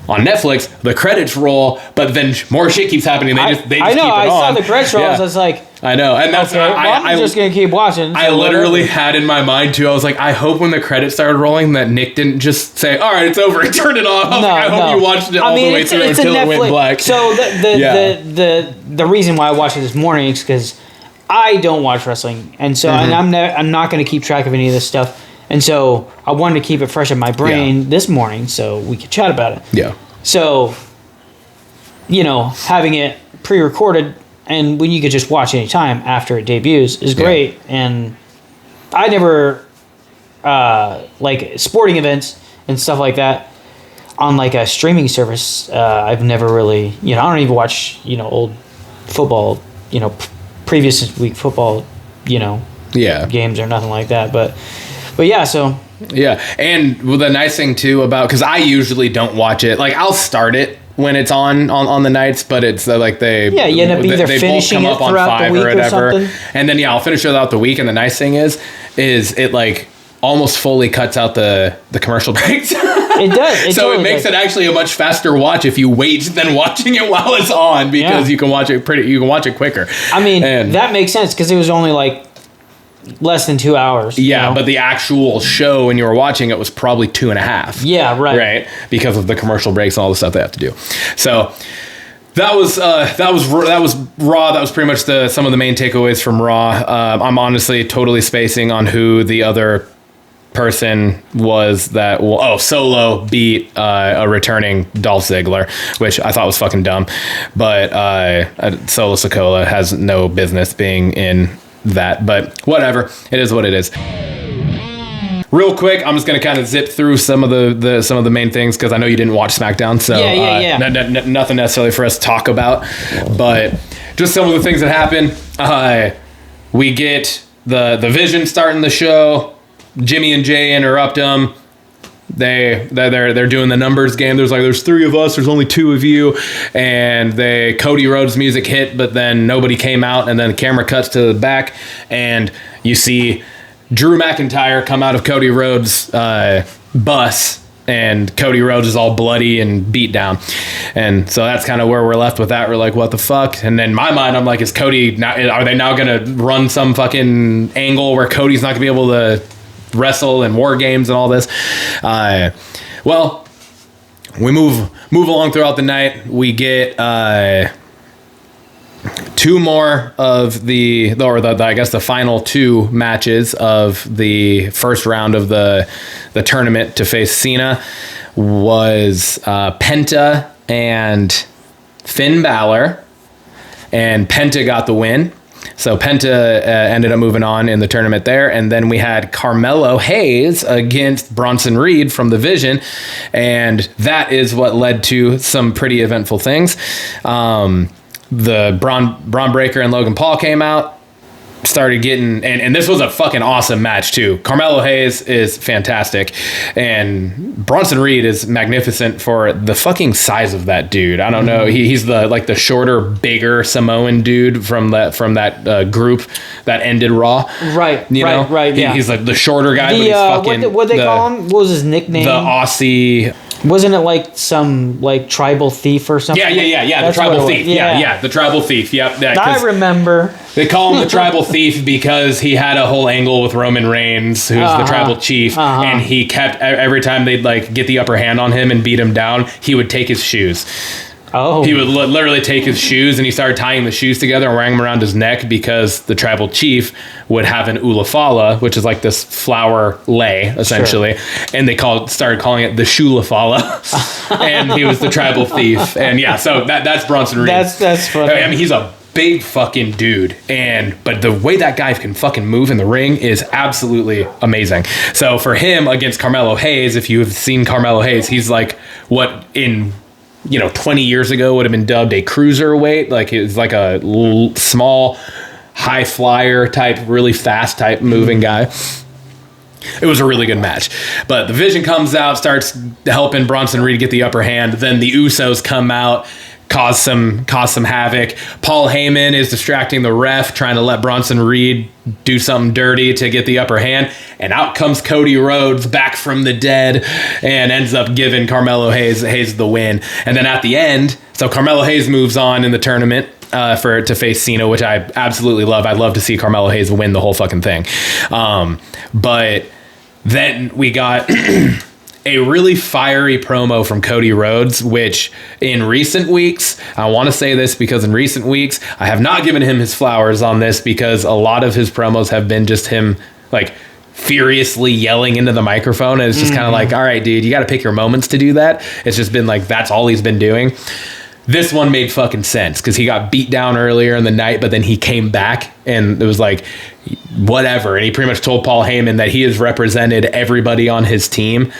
Speaker 1: On Netflix, the credits roll, but then more shit keeps happening. They just keep it on.
Speaker 2: I saw the credits roll. I was like...
Speaker 1: I know, and that's
Speaker 2: I'm just gonna keep watching.
Speaker 1: I literally had in my mind too. I was like, I hope when the credits started rolling that Nick didn't just say, "All right, it's over," and turn it off. I hope you watched it all the way through until it went black.
Speaker 2: So the reason why I watched it this morning is because I don't watch wrestling, and so and I'm not going to keep track of any of this stuff, and so I wanted to keep it fresh in my brain this morning so we could chat about it.
Speaker 1: Yeah.
Speaker 2: So, having it pre-recorded. And when you could just watch any time after it debuts is great. And I never like sporting events and stuff like that on like a streaming service. I've never really, I don't even watch old football, previous week football, games or nothing like that. But But yeah, so.
Speaker 1: Yeah, and the nice thing too about, because I usually don't watch it, like I'll start it when it's on the nights, but it's like you
Speaker 2: end up either finishing it throughout the week or something,
Speaker 1: and then I'll finish it throughout the week. And the nice thing is it like almost fully cuts out the commercial breaks.
Speaker 2: It does.
Speaker 1: So it makes it actually a much faster watch if you wait than watching it while it's on, because you can watch it quicker.
Speaker 2: I mean, that makes sense because it was only like less than 2 hours.
Speaker 1: Yeah, but the actual show when you were watching it was probably 2.5.
Speaker 2: Yeah, right.
Speaker 1: Right, because of the commercial breaks and all the stuff they have to do. So that was Raw. That was pretty much some of the main takeaways from Raw. I'm honestly totally spacing on who the other person was that Solo beat a returning Dolph Ziggler, which I thought was fucking dumb, but Solo Sikoa has no business being in that, but whatever, it is what it is. Real quick, I'm just gonna kind of zip through some of the main things because I know you didn't watch SmackDown, so nothing necessarily for us to talk about, but just some of the things that happen. We get the Vision starting the show. Jimmy and Jay interrupt them. They're doing the numbers game. There's 3 of us, there's only 2 of you, and Cody Rhodes music hit, but then nobody came out, and then the camera cuts to the back, and you see Drew McIntyre come out of Cody Rhodes' bus, and Cody Rhodes is all bloody and beat down, and so that's kind of where we're left with that. We're like, what the fuck? And then in my mind, I'm like, are they now gonna run some fucking angle where Cody's not gonna be able to wrestle and war games and all this? Well, we move along throughout the night. We get 2 more of the final 2 matches of the first round of the tournament to face Cena was Penta and Finn Balor, and Penta got the win. So Penta ended up moving on in the tournament there. And then we had Carmelo Hayes against Bronson Reed from the Vision. And that is what led to some pretty eventful things. The Braun Breaker and Logan Paul came out, started getting, and this was a fucking awesome match too. Carmelo Hayes is fantastic, and Bronson Reed is magnificent for the fucking size of that dude. I don't know, he's the shorter, bigger Samoan dude from that group that ended Raw.
Speaker 2: Right, right. Yeah,
Speaker 1: he's like the shorter guy. But he's fucking,
Speaker 2: what they call him? What was his nickname?
Speaker 1: The Aussie.
Speaker 2: Wasn't it like some tribal thief or something?
Speaker 1: Yeah. The tribal thief. Yeah, the tribal thief. Yep.
Speaker 2: I remember.
Speaker 1: They call him the tribal thief because he had a whole angle with Roman Reigns, who's the tribal chief, and he kept, every time they'd get the upper hand on him and beat him down, he would take his shoes.
Speaker 2: Oh.
Speaker 1: He would literally take his shoes, and he started tying the shoes together and wearing them around his neck because the tribal chief would have an ulafala, which is like this flower lei, essentially. Sure. And they started calling it the shulafala. And he was the tribal thief. And yeah, so that's Bronson Reed.
Speaker 2: That's funny.
Speaker 1: I mean, he's a big fucking dude, but the way that guy can fucking move in the ring is absolutely amazing. So for him against Carmelo Hayes, if you have seen Carmelo Hayes, he's like what in 20 years ago would have been dubbed a cruiserweight. Like it was like a small, high flyer type, really fast type moving guy. It was a really good match. But the Vision comes out, starts helping Bronson Reed get the upper hand. Then the Usos come out, cause some havoc. Paul Heyman is distracting the ref, trying to let Bronson Reed do something dirty to get the upper hand, and out comes Cody Rhodes back from the dead and ends up giving Carmelo Hayes the win. And then at the end, so Carmelo Hayes moves on in the tournament to face Cena, which I absolutely love. I'd love to see Carmelo Hayes win the whole fucking thing. But then we got a really fiery promo from Cody Rhodes, which in recent weeks, I want to say this because in recent weeks, I have not given him his flowers on this because a lot of his promos have been just him furiously yelling into the microphone. And it's just kind of like, all right, dude, you got to pick your moments to do that. It's just been that's all he's been doing. This one made fucking sense because he got beat down earlier in the night, but then he came back and it was whatever. And he pretty much told Paul Heyman that he has represented everybody on his team.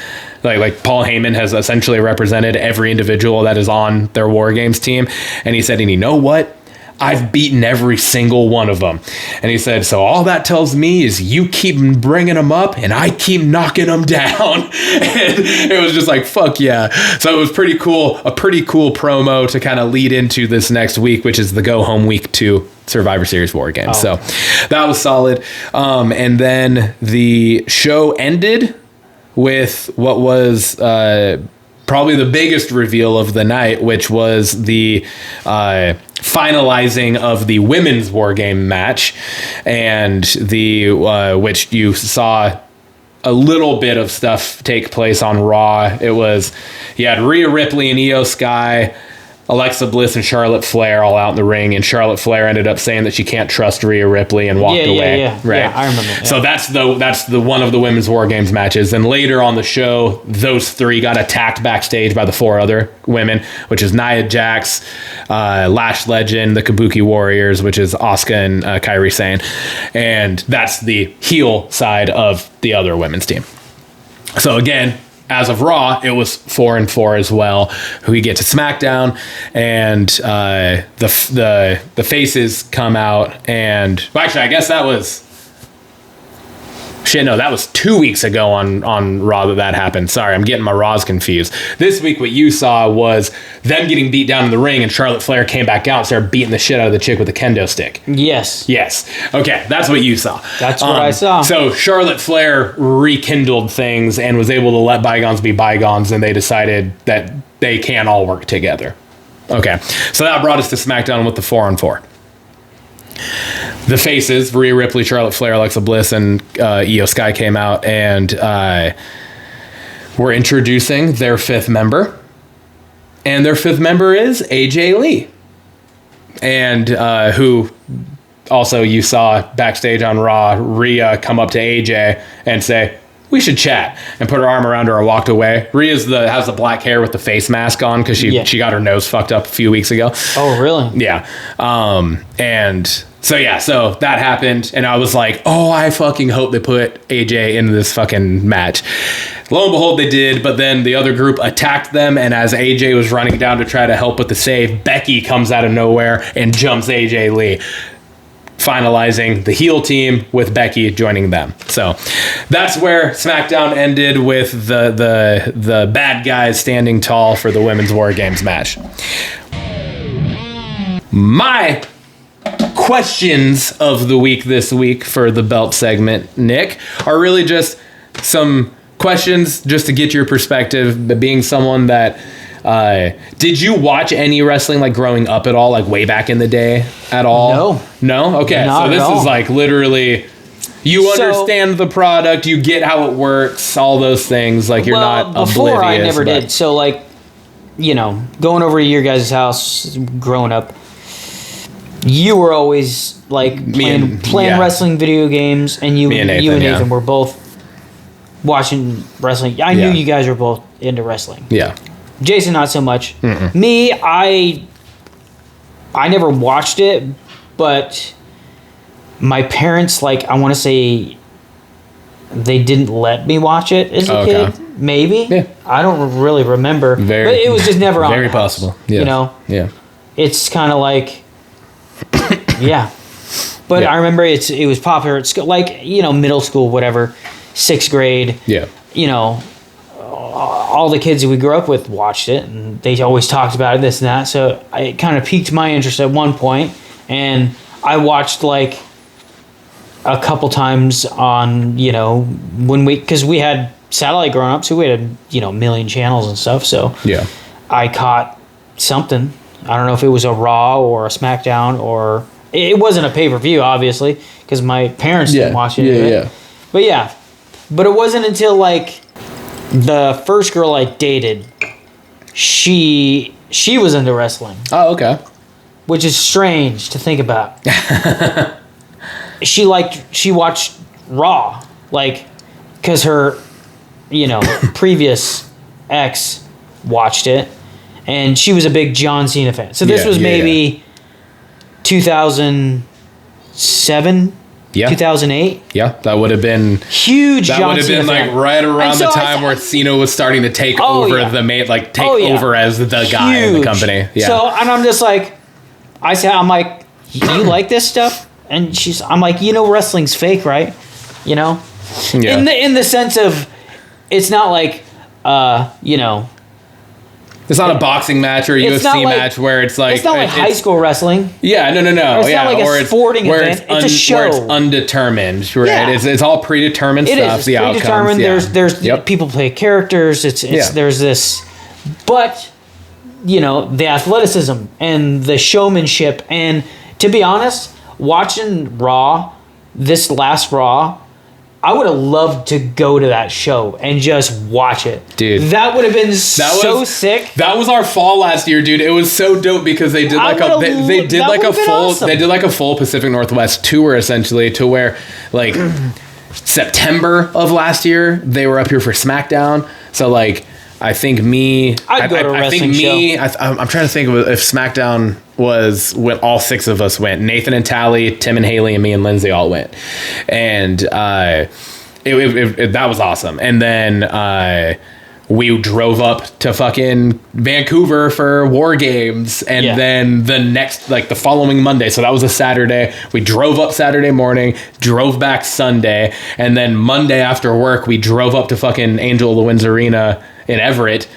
Speaker 1: Like Paul Heyman has essentially represented every individual that is on their War Games team. And he said, and you know what? I've beaten every single one of them. And he said, so all that tells me is you keep bringing them up and I keep knocking them down. And it was just like, fuck yeah. So it was pretty cool, a pretty cool promo to kind of lead into this next week, which is the go home week 2 Survivor Series War Games. So that was solid. And then the show ended with what was probably the biggest reveal of the night, which was the finalizing of the women's War Game match, and the which you saw a little bit of stuff take place on Raw. It was, you had Rhea Ripley and Io Sky, Alexa Bliss and Charlotte Flair all out in the ring, and Charlotte Flair ended up saying that she can't trust Rhea Ripley and walked away.
Speaker 2: Right. Yeah, I remember. Yeah.
Speaker 1: So that's the one of the women's War Games matches. And later on the show, those 3 got attacked backstage by the 4 other women, which is Nia Jax, Lash Legend, the Kabuki Warriors, which is Asuka and Kairi Sane, and that's the heel side of the other women's team. So again, as of Raw, it was 4-4 as well. We get to SmackDown, and the faces come out, and well, actually, I guess that was that was 2 weeks ago on Raw that happened. Sorry, I'm getting my Raws confused. This week, what you saw was them getting beat down in the ring, and Charlotte Flair came back out and started beating the shit out of the chick with a kendo stick.
Speaker 2: Yes.
Speaker 1: Okay, that's what you saw.
Speaker 2: That's what I saw.
Speaker 1: So Charlotte Flair rekindled things and was able to let bygones be bygones, and they decided that they can all work together. Okay, so that brought us to SmackDown with the 4-4. The faces, Rhea Ripley, Charlotte Flair, Alexa Bliss, and Io Sky came out and were introducing their 5th member. And their 5th member is AJ Lee. And who also you saw backstage on Raw, Rhea come up to AJ and say, we should chat, and put her arm around her and walked away. Rhea has the black hair with the face mask on because she got her nose fucked up a few weeks ago.
Speaker 2: Oh, really?
Speaker 1: Yeah. And so that happened, and I was like, oh, I fucking hope they put AJ into this fucking match. Lo and behold, they did, but then the other group attacked them, and as AJ was running down to try to help with the save, Becky comes out of nowhere and jumps AJ Lee, finalizing the heel team with Becky joining them. So that's where SmackDown ended, with the bad guys standing tall for the Women's War Games match. My questions of the week this week for the belt segment, Nick, are really just some questions just to get your perspective, but being someone that did you watch any wrestling like growing up at all, like way back in the day at all? No? Okay.
Speaker 2: Not
Speaker 1: so this is like literally you understand the product, you get how it works, all those things, like you're not oblivious.
Speaker 2: Before I never did. So like, going over to your guys' house growing up, you were always like playing wrestling video games, and you and Nathan were both watching wrestling. I knew you guys were both into wrestling.
Speaker 1: Yeah.
Speaker 2: Jason, not so much. Mm-mm. Me, I never watched it, but my parents, like, I want to say they didn't let me watch it as a kid. Maybe. Yeah. I don't really remember. But it was just never on.
Speaker 1: Very possible. Yeah. Yeah.
Speaker 2: It's kind of like, yeah. But I remember it was popular at school, like, middle school, whatever, 6th grade.
Speaker 1: Yeah.
Speaker 2: All the kids that we grew up with watched it, and they always talked about it, this and that. So it kind of piqued my interest at one point, and I watched like a couple times on, because we had satellite growing up, so we had a million channels and stuff. So
Speaker 1: yeah,
Speaker 2: I caught something. I don't know if it was a Raw or a SmackDown, or it wasn't a pay-per-view, obviously, because my parents didn't watch it. But it wasn't until like the first girl I dated, she was into wrestling.
Speaker 1: Oh, okay.
Speaker 2: Which is strange to think about. She watched Raw, like, because her, previous ex watched it, and she was a big John Cena fan. So this was maybe 2007. Yeah. 2008?
Speaker 1: Yeah, that would have been
Speaker 2: huge.
Speaker 1: That would have been like right around the time where Cena was starting to take over the main, like over as the guy in the company. Yeah.
Speaker 2: So, and I'm just like, I'm like, you like this stuff? And I'm like, wrestling's fake, right? Yeah. In the sense of, it's not like,
Speaker 1: it's not a boxing match or a UFC match where it's like...
Speaker 2: It's not like high school wrestling.
Speaker 1: Yeah, no.
Speaker 2: It's not like a sporting event. It's a show.
Speaker 1: Where it's undetermined, right? Yeah. It's all predetermined stuff,
Speaker 2: the outcomes. There's people play characters. There's this... But, the athleticism and the showmanship. And to be honest, watching Raw, this last Raw... I would have loved to go to that show and just watch it.
Speaker 1: Dude.
Speaker 2: That would have been so sick.
Speaker 1: That was our fall last year, dude. It was so dope because they did a full Pacific Northwest tour essentially, to where like September of last year they were up here for SmackDown. So like I think I'm trying to think of if SmackDown was when all 6 of us went. Nathan and Tally, Tim and Haley, and me and Lindsay all went. And that was awesome. And then we drove up to fucking Vancouver for War Games. And then the following Monday, so that was a Saturday, we drove up Saturday morning, drove back Sunday. And then Monday after work, we drove up to fucking Angel of the Winds Arena in Everett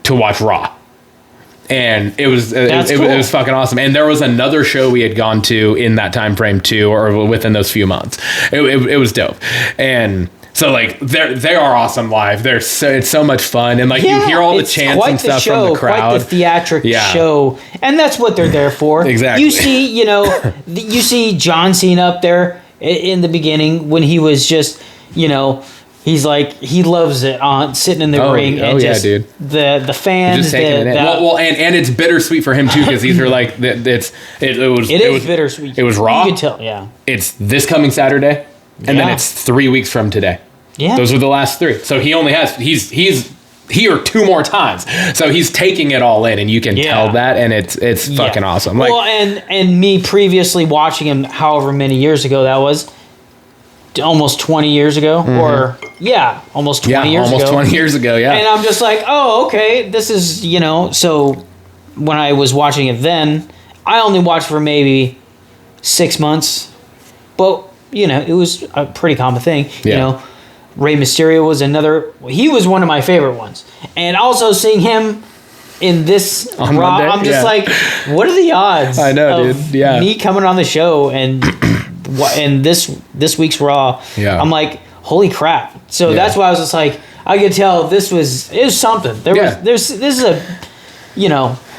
Speaker 1: to watch Raw. And it was fucking awesome. And there was another show we had gone to in that time frame too, or within those few months. It was dope. And so like they are awesome live. It's so much fun, and like you hear all the chants and stuff from the crowd.
Speaker 2: Quite the theatric show, and that's what they're there for.
Speaker 1: Exactly.
Speaker 2: You see John Cena up there in the beginning when he was just he's like, he loves it sitting in the ring. And dude. The fans.
Speaker 1: Just taking it in. Well, and it's bittersweet for him too, because these are like, it was
Speaker 2: bittersweet.
Speaker 1: It was Raw.
Speaker 2: You can tell, yeah.
Speaker 1: It's this coming Saturday, and then it's 3 weeks from today.
Speaker 2: Yeah.
Speaker 1: Those are the last 3. So he only has, he's here 2 more times. So he's taking it all in, and you can tell that, and it's fucking awesome. Like,
Speaker 2: well, and me previously watching him however many years ago that was, almost 20 years ago, or almost 20 years ago.
Speaker 1: Almost 20 years ago, yeah.
Speaker 2: And I'm just like, oh, okay, this is, so when I was watching it then, I only watched for maybe 6 months, but, it was a pretty common thing. Rey Mysterio was he was one of my favorite ones. And also seeing him in this
Speaker 1: on
Speaker 2: Raw,
Speaker 1: Monday?
Speaker 2: I'm just like, what are the odds
Speaker 1: I know,
Speaker 2: of
Speaker 1: dude. Yeah.
Speaker 2: me coming on the show and this week's Raw, I'm like, holy crap. So that's why I was just like, I could tell it was something. This is a,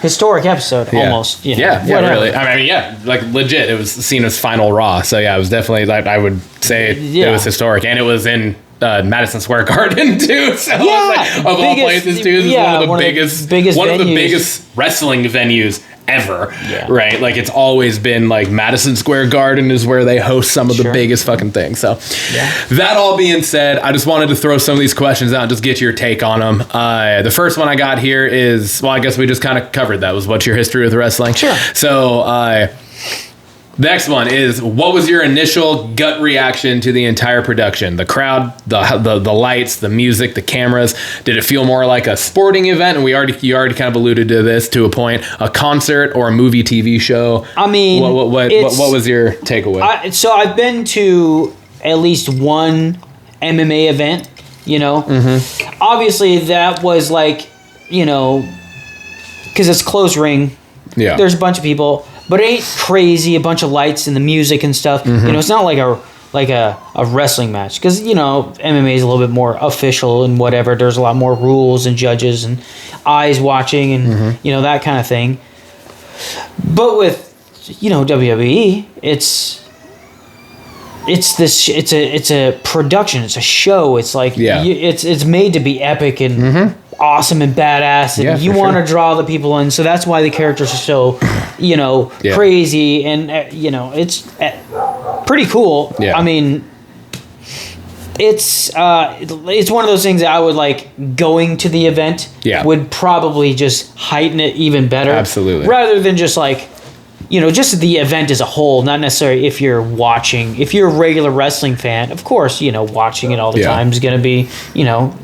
Speaker 2: historic episode almost.
Speaker 1: Really. I mean, like legit, it was Cena's final Raw. So it was definitely, like, I would say it was historic, and it was in Madison Square Garden too. So of all places too, this is one of the biggest wrestling venues ever, right? Like, it's always been like Madison Square Garden is where they host some of the biggest fucking things. So that all being said, I just wanted to throw some of these questions out and just get your take on them. The first one I got here is, well, I guess we just kind of covered that, was what's your history with wrestling.
Speaker 2: Sure.
Speaker 1: So next one is, what was your initial gut reaction to the entire production? The crowd, the lights, the music, the cameras. Did it feel more like a sporting event? And you already kind of alluded to this to a point. A concert or a movie, TV show?
Speaker 2: I mean,
Speaker 1: what was your takeaway?
Speaker 2: So I've been to at least one MMA event. Obviously that was like, because it's close ring.
Speaker 1: Yeah.
Speaker 2: There's a bunch of people. But it ain't crazy, a bunch of lights and the music and stuff. It's not like a wrestling match, because MMA is a little bit more official and whatever. There's a lot more rules and judges and eyes watching and that kind of thing. But with WWE, it's a production, it's a show. It's like it's made to be epic and awesome and badass, and you want to draw the people in. So that's why the characters are so crazy, and it's pretty cool. I mean, it's one of those things that I would like, going to the event would probably just heighten it even better.
Speaker 1: Absolutely.
Speaker 2: Rather than just like, just the event as a whole, not necessarily if you're a regular wrestling fan, of course, watching it all the time is going to be,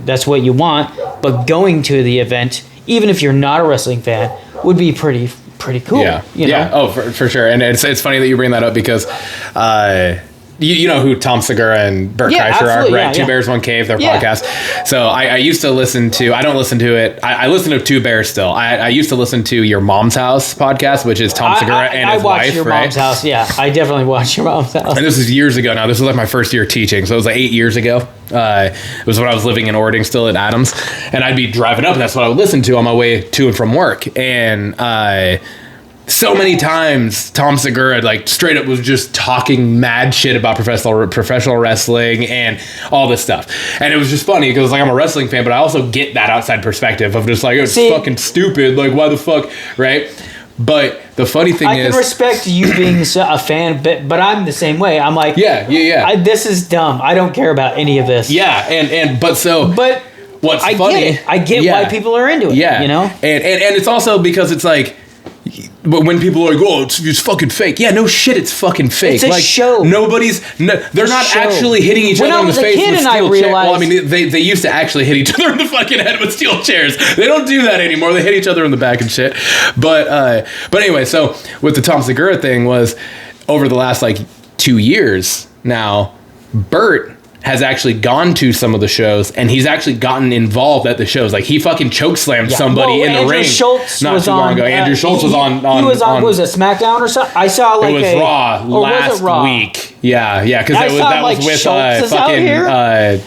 Speaker 2: that's what you want. But going to the event, even if you're not a wrestling fan, would be pretty pretty cool.
Speaker 1: Yeah.
Speaker 2: You know?
Speaker 1: Yeah. Oh, for sure. And it's funny that you bring that up because you know who Tom Segura and Bert Kreischer are, right?
Speaker 2: Yeah,
Speaker 1: Two Bears, One Cave, their podcast. So I used to listen to, I don't listen to it. I listen to Two Bears still. I used to listen to Your Mom's House podcast, which is Tom Segura and his wife, right?
Speaker 2: I watch Your Mom's House, yeah. I definitely watch Your Mom's House.
Speaker 1: And this is years ago now. This was like my first year teaching. So it was like 8 years ago. It was when I was living in Ording still at Adams. And I'd be driving up and that's what I would listen to on my way to and from work. And so many times Tom Segura like straight up was just talking mad shit about professional wrestling and all this stuff. And it was just funny because like I'm a wrestling fan, but I also get that outside perspective of just like, it's fucking stupid. Like, why the fuck, right? But the funny thing is, I can respect
Speaker 2: you being a fan, but I'm the same way. I'm like, this is dumb. I don't care about any of this.
Speaker 1: Yeah, but what's funny?
Speaker 2: I get why people are into it.
Speaker 1: Yeah,
Speaker 2: you know,
Speaker 1: and it's also because it's like. But when people are like, oh, it's fucking fake. Yeah, no shit, it's fucking fake.
Speaker 2: It's a
Speaker 1: like,
Speaker 2: show.
Speaker 1: They're not actually hitting each other in the face with steel chairs. Well, I mean, they used to actually hit each other in the fucking head with steel chairs. They don't do that anymore. They hit each other in the back and shit. But anyway, so with the Tom Segura thing was, over the last, like, 2 years now, Bert has actually gone to some of the shows and he's actually gotten involved at the shows. Like he fucking chokeslammed somebody in the ring.
Speaker 2: Schultz
Speaker 1: not
Speaker 2: was
Speaker 1: too long ago. Andrew Schultz was on.
Speaker 2: He was on. Was it SmackDown or something? I saw like
Speaker 1: it was Raw last week. Yeah, because that was with fucking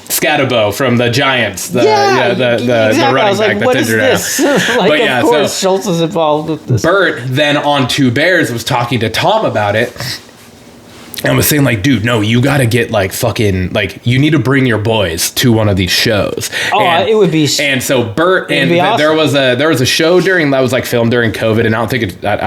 Speaker 1: Scatabo from the Giants. The running back that's injured now.
Speaker 2: Like, of course, Schultz is involved with this.
Speaker 1: Bert then on Two Bears was talking to Tom about it. And was saying like, dude, no, you got to get like fucking like you need to bring your boys to one of these shows.
Speaker 2: It would be.
Speaker 1: And so Bert and
Speaker 2: awesome.
Speaker 1: there was a show that was like filmed during COVID, and I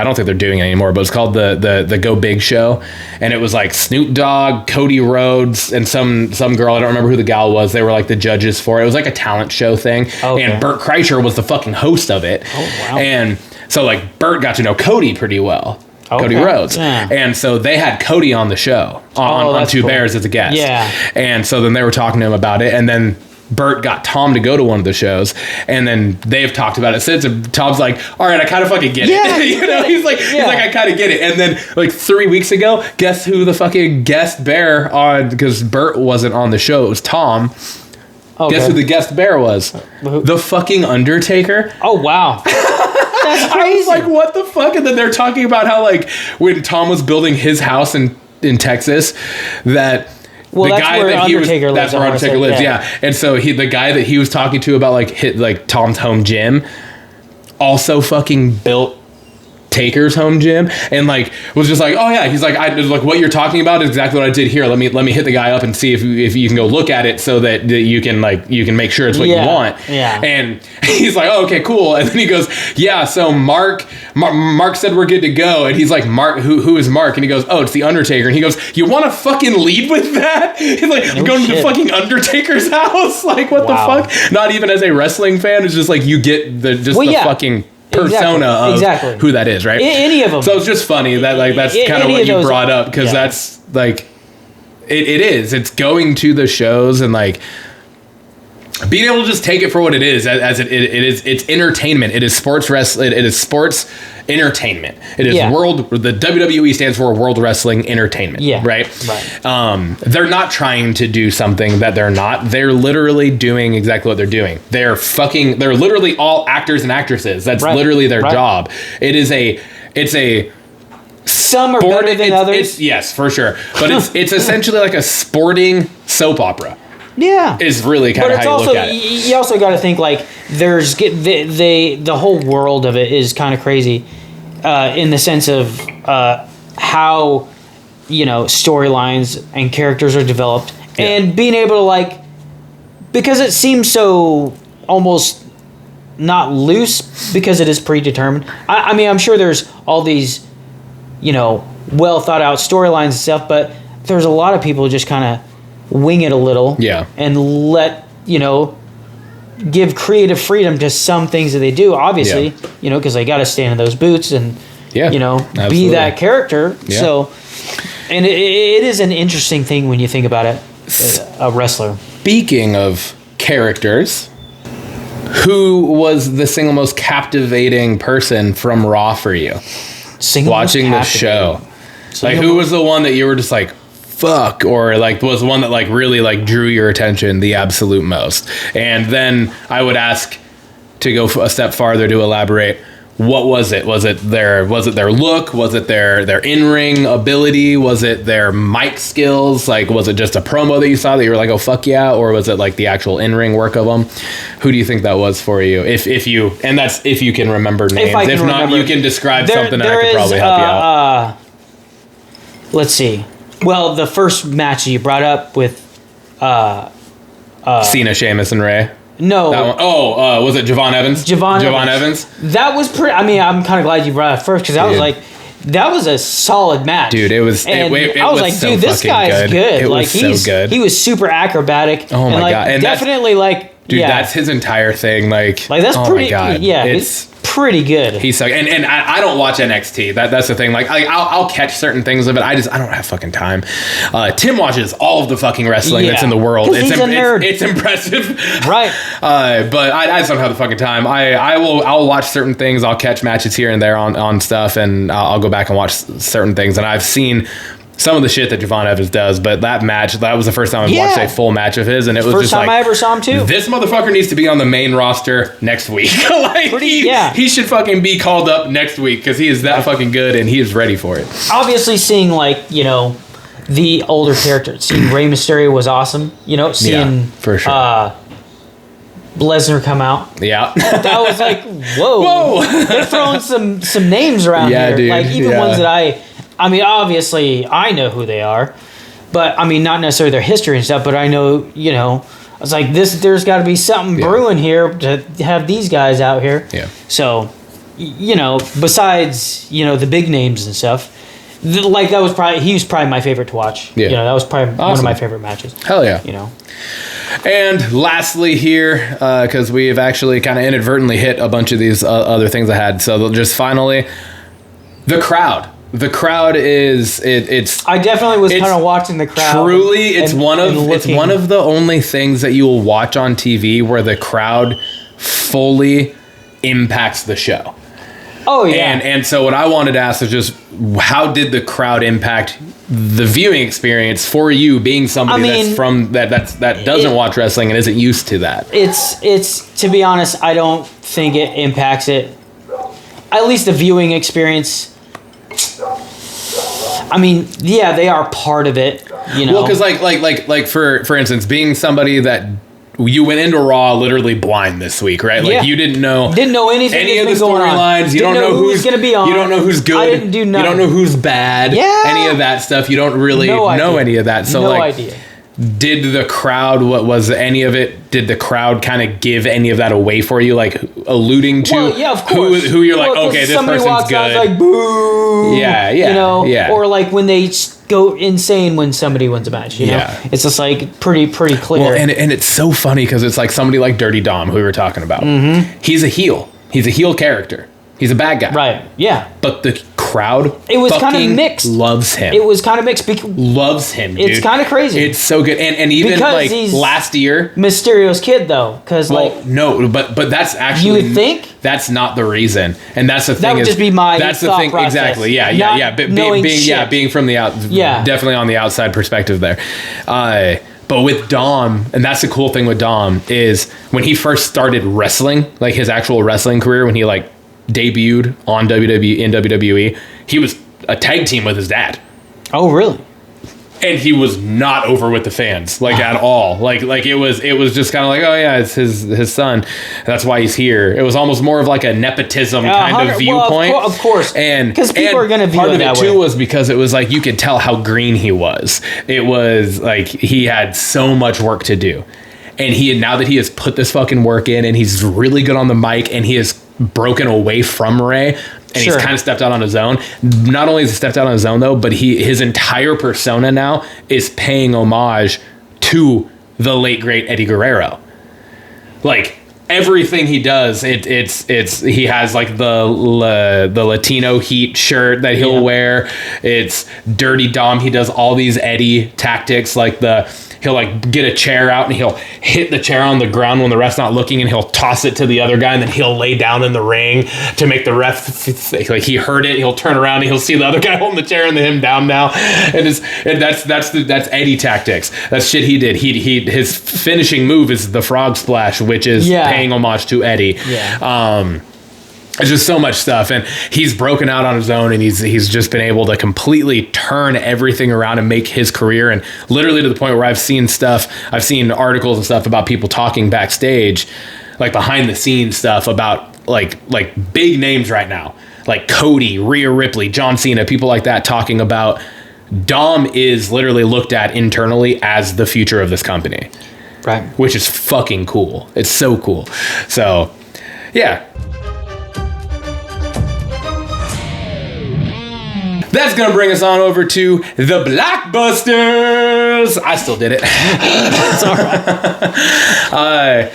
Speaker 1: don't think they're doing it anymore. But it's called the Go Big Show, and it was like Snoop Dogg, Cody Rhodes, and some girl, I don't remember who the gal was. They were like the judges for it. It was like a talent show thing, and Bert Kreischer was the fucking host of it. Oh wow! And so like Bert got to know Cody pretty well. Cody Rhodes. Yeah. And so they had Cody on the show on Two Bears as a guest.
Speaker 2: Yeah.
Speaker 1: And so then they were talking to him about it. And then Bert got Tom to go to one of the shows. And then they've talked about it since. And Tom's like, all right, I kind of fucking get it. You know, he's like, I kind of get it. And then like 3 weeks ago, guess who the fucking guest bear on, because Bert wasn't on the show. It was Tom. Okay. Guess who the guest bear was? The fucking Undertaker.
Speaker 2: Oh, wow. That's crazy.
Speaker 1: I was like, what the fuck? And then they're talking about how, like, when Tom was building his house in Texas, that the guy that he was, that's where Undertaker lives, yeah. And so the guy that he was talking to about, like Tom's home gym also fucking built Taker's home gym, and like was just like, oh yeah, he's like, what you're talking about is exactly what I did here. Let me hit the guy up and see if you can go look at it so that you can make sure it's what you want.
Speaker 2: Yeah.
Speaker 1: And he's like, oh, okay, cool. And then he goes, yeah. So Mark said we're good to go, and he's like, Mark, who is Mark? And he goes, oh, it's the Undertaker. And he goes, you want to fucking lead with that? He's like, going to the fucking Undertaker's house. Like, what the fuck? Not even as a wrestling fan. It's just like you get the fucking persona of who that is, right?
Speaker 2: Any of them.
Speaker 1: So it's just funny that like that's kind of what you brought up, because that's like it is. It's going to the shows and like being able to just take it for what it is, as it is. It's entertainment. It is sports wrestling. It is sports entertainment. It is world. The WWE stands for World Wrestling Entertainment.
Speaker 2: Yeah.
Speaker 1: Right. They're not trying to do something that they're not. They're literally doing exactly what they're doing. They're literally all actors and actresses. That's literally their job. It's a
Speaker 2: some are better than others.
Speaker 1: Yes, for sure. But it's essentially like a sporting soap opera.
Speaker 2: Yeah,
Speaker 1: is really kind of how you look at it.
Speaker 2: You also got to think like there's the whole world of it is kind of crazy, in the sense of how storylines and characters are developed, and being able to like, because it seems so almost not loose because it is predetermined. I mean, I'm sure there's all these well thought out storylines and stuff, but there's a lot of people just kind of wing it a little, and let give creative freedom to some things that they do, obviously, because they got to stand in those boots and be that character. So, and it is an interesting thing when you think about it, a wrestler.
Speaker 1: Speaking of characters, Who was the single most captivating person from Raw for you? Watching the show. Like, who was the one that you were just like, fuck, or like was one that like really like drew your attention the absolute most? And then I would ask to go a step farther to elaborate. What was it? Was it their look? Was it their in-ring ability? Was it their mic skills? Like, was it just a promo that you saw that you were like, oh fuck yeah? Or was it like the actual in-ring work of them? Who do you think that was for you? If you can remember names. If not, you can describe something and I could probably help you out.
Speaker 2: Let's see. Well, the first match you brought up with
Speaker 1: Cena, Sheamus, and Ray.
Speaker 2: No.
Speaker 1: That one. Oh, was it Javon Evans?
Speaker 2: Javon Evans. That was pretty. I mean, I'm kind of glad you brought it first because I was like, that was a solid match.
Speaker 1: Dude, it was.
Speaker 2: And
Speaker 1: it
Speaker 2: I was like,
Speaker 1: so
Speaker 2: dude, this guy's good.
Speaker 1: It
Speaker 2: like,
Speaker 1: was so good.
Speaker 2: He was super acrobatic.
Speaker 1: Oh my god!
Speaker 2: And definitely like,
Speaker 1: dude, that's his entire thing. Like
Speaker 2: that's
Speaker 1: oh
Speaker 2: pretty.
Speaker 1: My god.
Speaker 2: Yeah, it's pretty good.
Speaker 1: He's so, and I don't watch NXT. That's the thing. Like I'll catch certain things of it. I don't have fucking time. Tim watches all of the fucking wrestling that's in the world.
Speaker 2: He's a nerd.
Speaker 1: It's impressive,
Speaker 2: right?
Speaker 1: But I just don't have the fucking time. I'll watch certain things. I'll catch matches here and there on stuff, and I'll go back and watch certain things. And I've seen some of the shit that Javon Evans does, but that was the first time I watched a full match of his, and it was
Speaker 2: first time I ever saw him too.
Speaker 1: This motherfucker needs to be on the main roster next week. Like he should fucking be called up next week because he is that fucking good and he is ready for it.
Speaker 2: Obviously, seeing the older characters, seeing Rey Mysterio was awesome. Seeing
Speaker 1: for sure.
Speaker 2: Lesnar come out.
Speaker 1: Yeah.
Speaker 2: That was like, whoa. They're throwing some names around here.
Speaker 1: Dude.
Speaker 2: Like even ones that I mean, obviously, I know who they are, but I mean, not necessarily their history and stuff. But I know, I was like, there's got to be something brewing here to have these guys out here.
Speaker 1: Yeah.
Speaker 2: So, besides the big names and stuff, he was probably my favorite to watch. Yeah. That was probably one of my favorite matches.
Speaker 1: Hell yeah. And lastly here, because we have actually kind of inadvertently hit a bunch of these other things I had. So just finally, the crowd. The crowd is it's.
Speaker 2: I definitely was kind of watching the crowd.
Speaker 1: Truly, it's one of the only things that you will watch on TV where the crowd fully impacts the show.
Speaker 2: Oh yeah.
Speaker 1: And so what I wanted to ask is just how did the crowd impact the viewing experience for you, being somebody that doesn't watch wrestling and isn't used to that?
Speaker 2: It's to be honest, I don't think it impacts it. At least the viewing experience. I mean, yeah, they are part of it,
Speaker 1: Well, because like for instance, being somebody that you went into Raw literally blind this week, right? Like you didn't know
Speaker 2: anything,
Speaker 1: any of the storylines. You don't know who's
Speaker 2: going to be on.
Speaker 1: You don't know who's good.
Speaker 2: I didn't do none.
Speaker 1: You don't know who's bad.
Speaker 2: Yeah.
Speaker 1: Any of that stuff. You don't really know any of that. So
Speaker 2: no idea.
Speaker 1: Did the crowd? What was any of it? Did the crowd kind of give any of that away for you, like alluding to?
Speaker 2: Well, yeah, of course.
Speaker 1: Who you're like, okay, this person's
Speaker 2: walks
Speaker 1: good.
Speaker 2: Out, like, boo.
Speaker 1: Yeah.
Speaker 2: Or like when they go insane when somebody wins a match. It's just like pretty clear.
Speaker 1: Well, and it's so funny because it's like somebody like Dirty Dom, who we were talking about. Mm-hmm. He's a heel. He's a heel character. He's a bad guy.
Speaker 2: Right. Yeah.
Speaker 1: But the crowd
Speaker 2: kind of mixed.
Speaker 1: Loves him.
Speaker 2: It was kind of mixed.
Speaker 1: Loves him, dude.
Speaker 2: It's kind of crazy.
Speaker 1: It's so good. And even
Speaker 2: because
Speaker 1: like
Speaker 2: he's
Speaker 1: last year.
Speaker 2: Mysterio's kid, though.
Speaker 1: No, but that's actually.
Speaker 2: You would think?
Speaker 1: That's not the reason. And that's the thing.
Speaker 2: That would just be my
Speaker 1: That's the
Speaker 2: thought
Speaker 1: thing.
Speaker 2: process.
Speaker 1: Exactly. Yeah. Being from the definitely on the outside perspective there. But with Dom, and that's the cool thing with Dom, is when he first started wrestling, like his actual wrestling career, when he like debuted on WWE, he was a tag team with his dad.
Speaker 2: Oh, really?
Speaker 1: And he was not over with the fans, like at all. Like it was just kind of like, oh yeah, it's his son. That's why he's here. It was almost more of like a nepotism kind of viewpoint.
Speaker 2: Well, of course.
Speaker 1: And
Speaker 2: because people are going to view
Speaker 1: part
Speaker 2: it
Speaker 1: of
Speaker 2: that
Speaker 1: it
Speaker 2: way.
Speaker 1: too was because it was like you could tell how green he was. It was like he had so much work to do. And now that he has put this fucking work in and he's really good on the mic and he has broken away from Ray and he's kind of stepped out on his own. Not only has he stepped out on his own though, but his entire persona now is paying homage to the late great Eddie Guerrero. Like everything he does, it's he has like the Latino Heat shirt that he'll wear. It's Dirty Dom. He does all these Eddie tactics, like he'll like get a chair out and he'll hit the chair on the ground when the ref's not looking, and he'll toss it to the other guy, and then he'll lay down in the ring to make the ref like he heard it. He'll turn around and he'll see the other guy holding the chair and him down now, and that's Eddie tactics. That's shit he did. His finishing move is the frog splash, which is paying homage to Eddie. It's just so much stuff, and he's broken out on his own, and he's just been able to completely turn everything around and make his career, and literally to the point where I've seen articles and stuff about people talking backstage, like behind the scenes stuff about like big names right now, like Cody, Rhea Ripley, John Cena, people like that, talking about Dom is literally looked at internally as the future of this company,
Speaker 2: right?
Speaker 1: Which is fucking cool. It's so cool. So, yeah. That's going to bring us on over to the Blockbusters. I still did it.
Speaker 2: It's all right.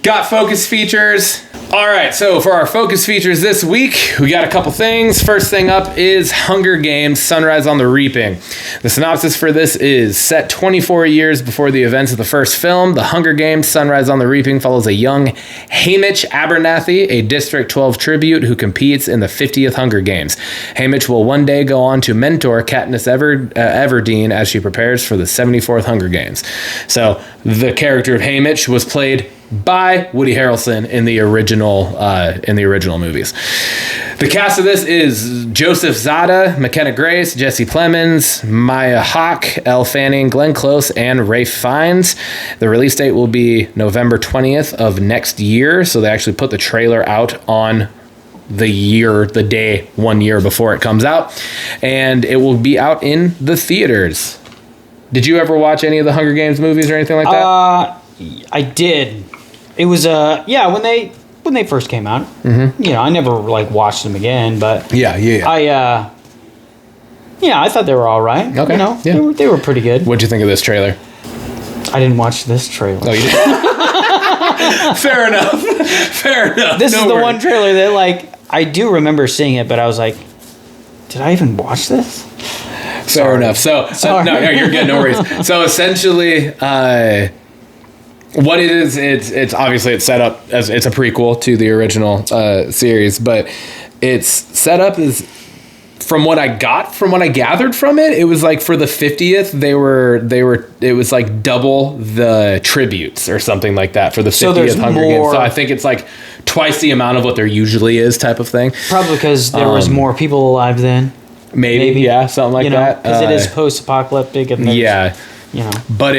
Speaker 1: Got focus features. All right, so for our focus features this week, we got a couple things. First thing up is Hunger Games: Sunrise on the Reaping. The synopsis for this is set 24 years before the events of the first film. The Hunger Games: Sunrise on the Reaping follows a young Haymitch Abernathy, a District 12 tribute who competes in the 50th Hunger Games. Haymitch will one day go on to mentor Katniss Everdeen as she prepares for the 74th Hunger Games. So the character of Haymitch was played by Woody Harrelson in the original movies. The cast of this is Joseph Zada, McKenna Grace, Jesse Plemons, Maya Hawke, Elle Fanning, Glenn Close, and Ralph Fiennes. The release date will be November 20th of next year, so they actually put the trailer out on the day 1 year before it comes out, and it will be out in the theaters. Did you ever watch any of the Hunger Games movies or anything like that?
Speaker 2: I did. It was when they first came out. Mm-hmm. You know, I never like watched them again, but I thought they were all right.
Speaker 1: Okay,
Speaker 2: you know, they were pretty good.
Speaker 1: What'd you think of this trailer?
Speaker 2: I didn't watch this trailer.
Speaker 1: Oh, you did? Fair enough.
Speaker 2: This is the one trailer that like I do remember seeing it, but I was like, did I even watch this?
Speaker 1: Fair enough. So no, you're good. No worries. So essentially, what it is, it's obviously it's set up as it's a prequel to the original series, but it's set up as from what I gathered from it, it was like for the 50th it was like double the tributes or something like that for the 50th Hunger Games. So I think it's like twice the amount of what there usually is, type of thing.
Speaker 2: Probably because there was more people alive then.
Speaker 1: Maybe, yeah, something like that.
Speaker 2: Because it is post-apocalyptic, and
Speaker 1: but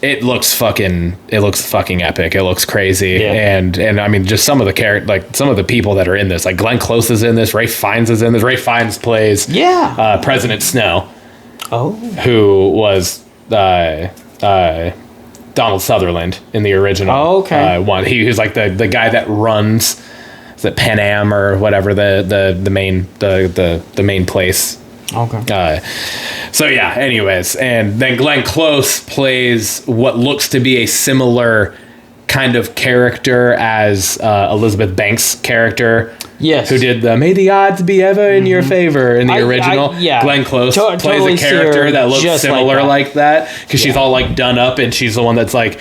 Speaker 1: it looks fucking epic. It looks crazy, and I mean, just some of the some of the people that are in this, like Glenn Close is in this, Ralph Fiennes is in this. Ralph Fiennes plays President Snow, who was Donald Sutherland in the original one. He was like the guy that runs. Is it Pan Am or whatever the main place? Okay. So yeah. Anyways, and then Glenn Close plays what looks to be a similar kind of character as Elizabeth Banks' character.
Speaker 2: Yes.
Speaker 1: Who did the "May the odds be ever in your favor" in the original? Glenn Close plays totally a character that looks similar like that because she's all like done up, and she's the one that's like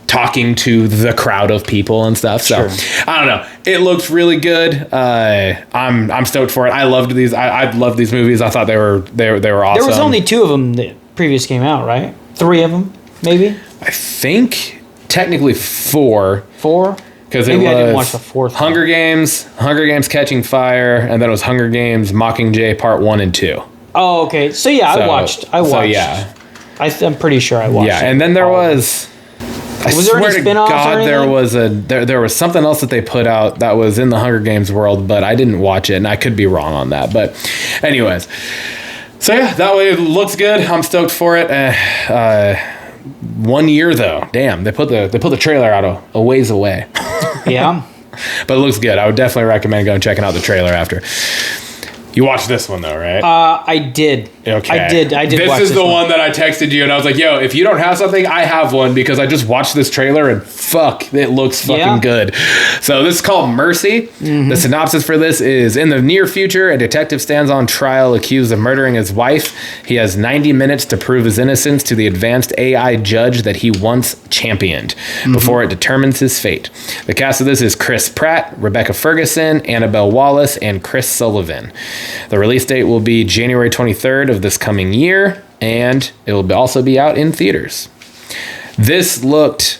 Speaker 1: talking to the crowd of people and stuff. So I don't know. It looks really good. I'm stoked for it. I loved these. I loved these movies. I thought they were awesome.
Speaker 2: There was only 2 of them that previous came out, right? 3 of them, maybe.
Speaker 1: I think technically 4.
Speaker 2: 4.
Speaker 1: Because it was I didn't watch the 4th. Hunger Games, Catching Fire, and then it was Hunger Games Mockingjay Part 1 and 2.
Speaker 2: Oh, okay. So yeah, I watched. So yeah, I'm pretty sure I watched.
Speaker 1: Yeah, and then there was.
Speaker 2: Was there any spin-offs or anything?
Speaker 1: There was something else that they put out that was in the Hunger Games world, but I didn't watch it, and I could be wrong on that. But anyways, so yeah, that way it looks good. I'm stoked for it. 1 year though, damn, they put the trailer out a ways away.
Speaker 2: Yeah,
Speaker 1: but it looks good. I would definitely recommend going checking out the trailer after. You watched this one though, right?
Speaker 2: I did.
Speaker 1: Okay.
Speaker 2: I did.
Speaker 1: This
Speaker 2: watch
Speaker 1: is
Speaker 2: this
Speaker 1: the one that I texted you, and I was like, "Yo, if you don't have something, I have one because I just watched this trailer and fuck, it looks fucking good." So this is called Mercy. Mm-hmm. The synopsis for this is: in the near future, a detective stands on trial accused of murdering his wife. He has 90 minutes to prove his innocence to the advanced AI judge that he once championed before it determines his fate. The cast of this is Chris Pratt, Rebecca Ferguson, Annabelle Wallace, and Chris Sullivan. The release date will be January 23rd of this coming year, and it will also be out in theaters. This looked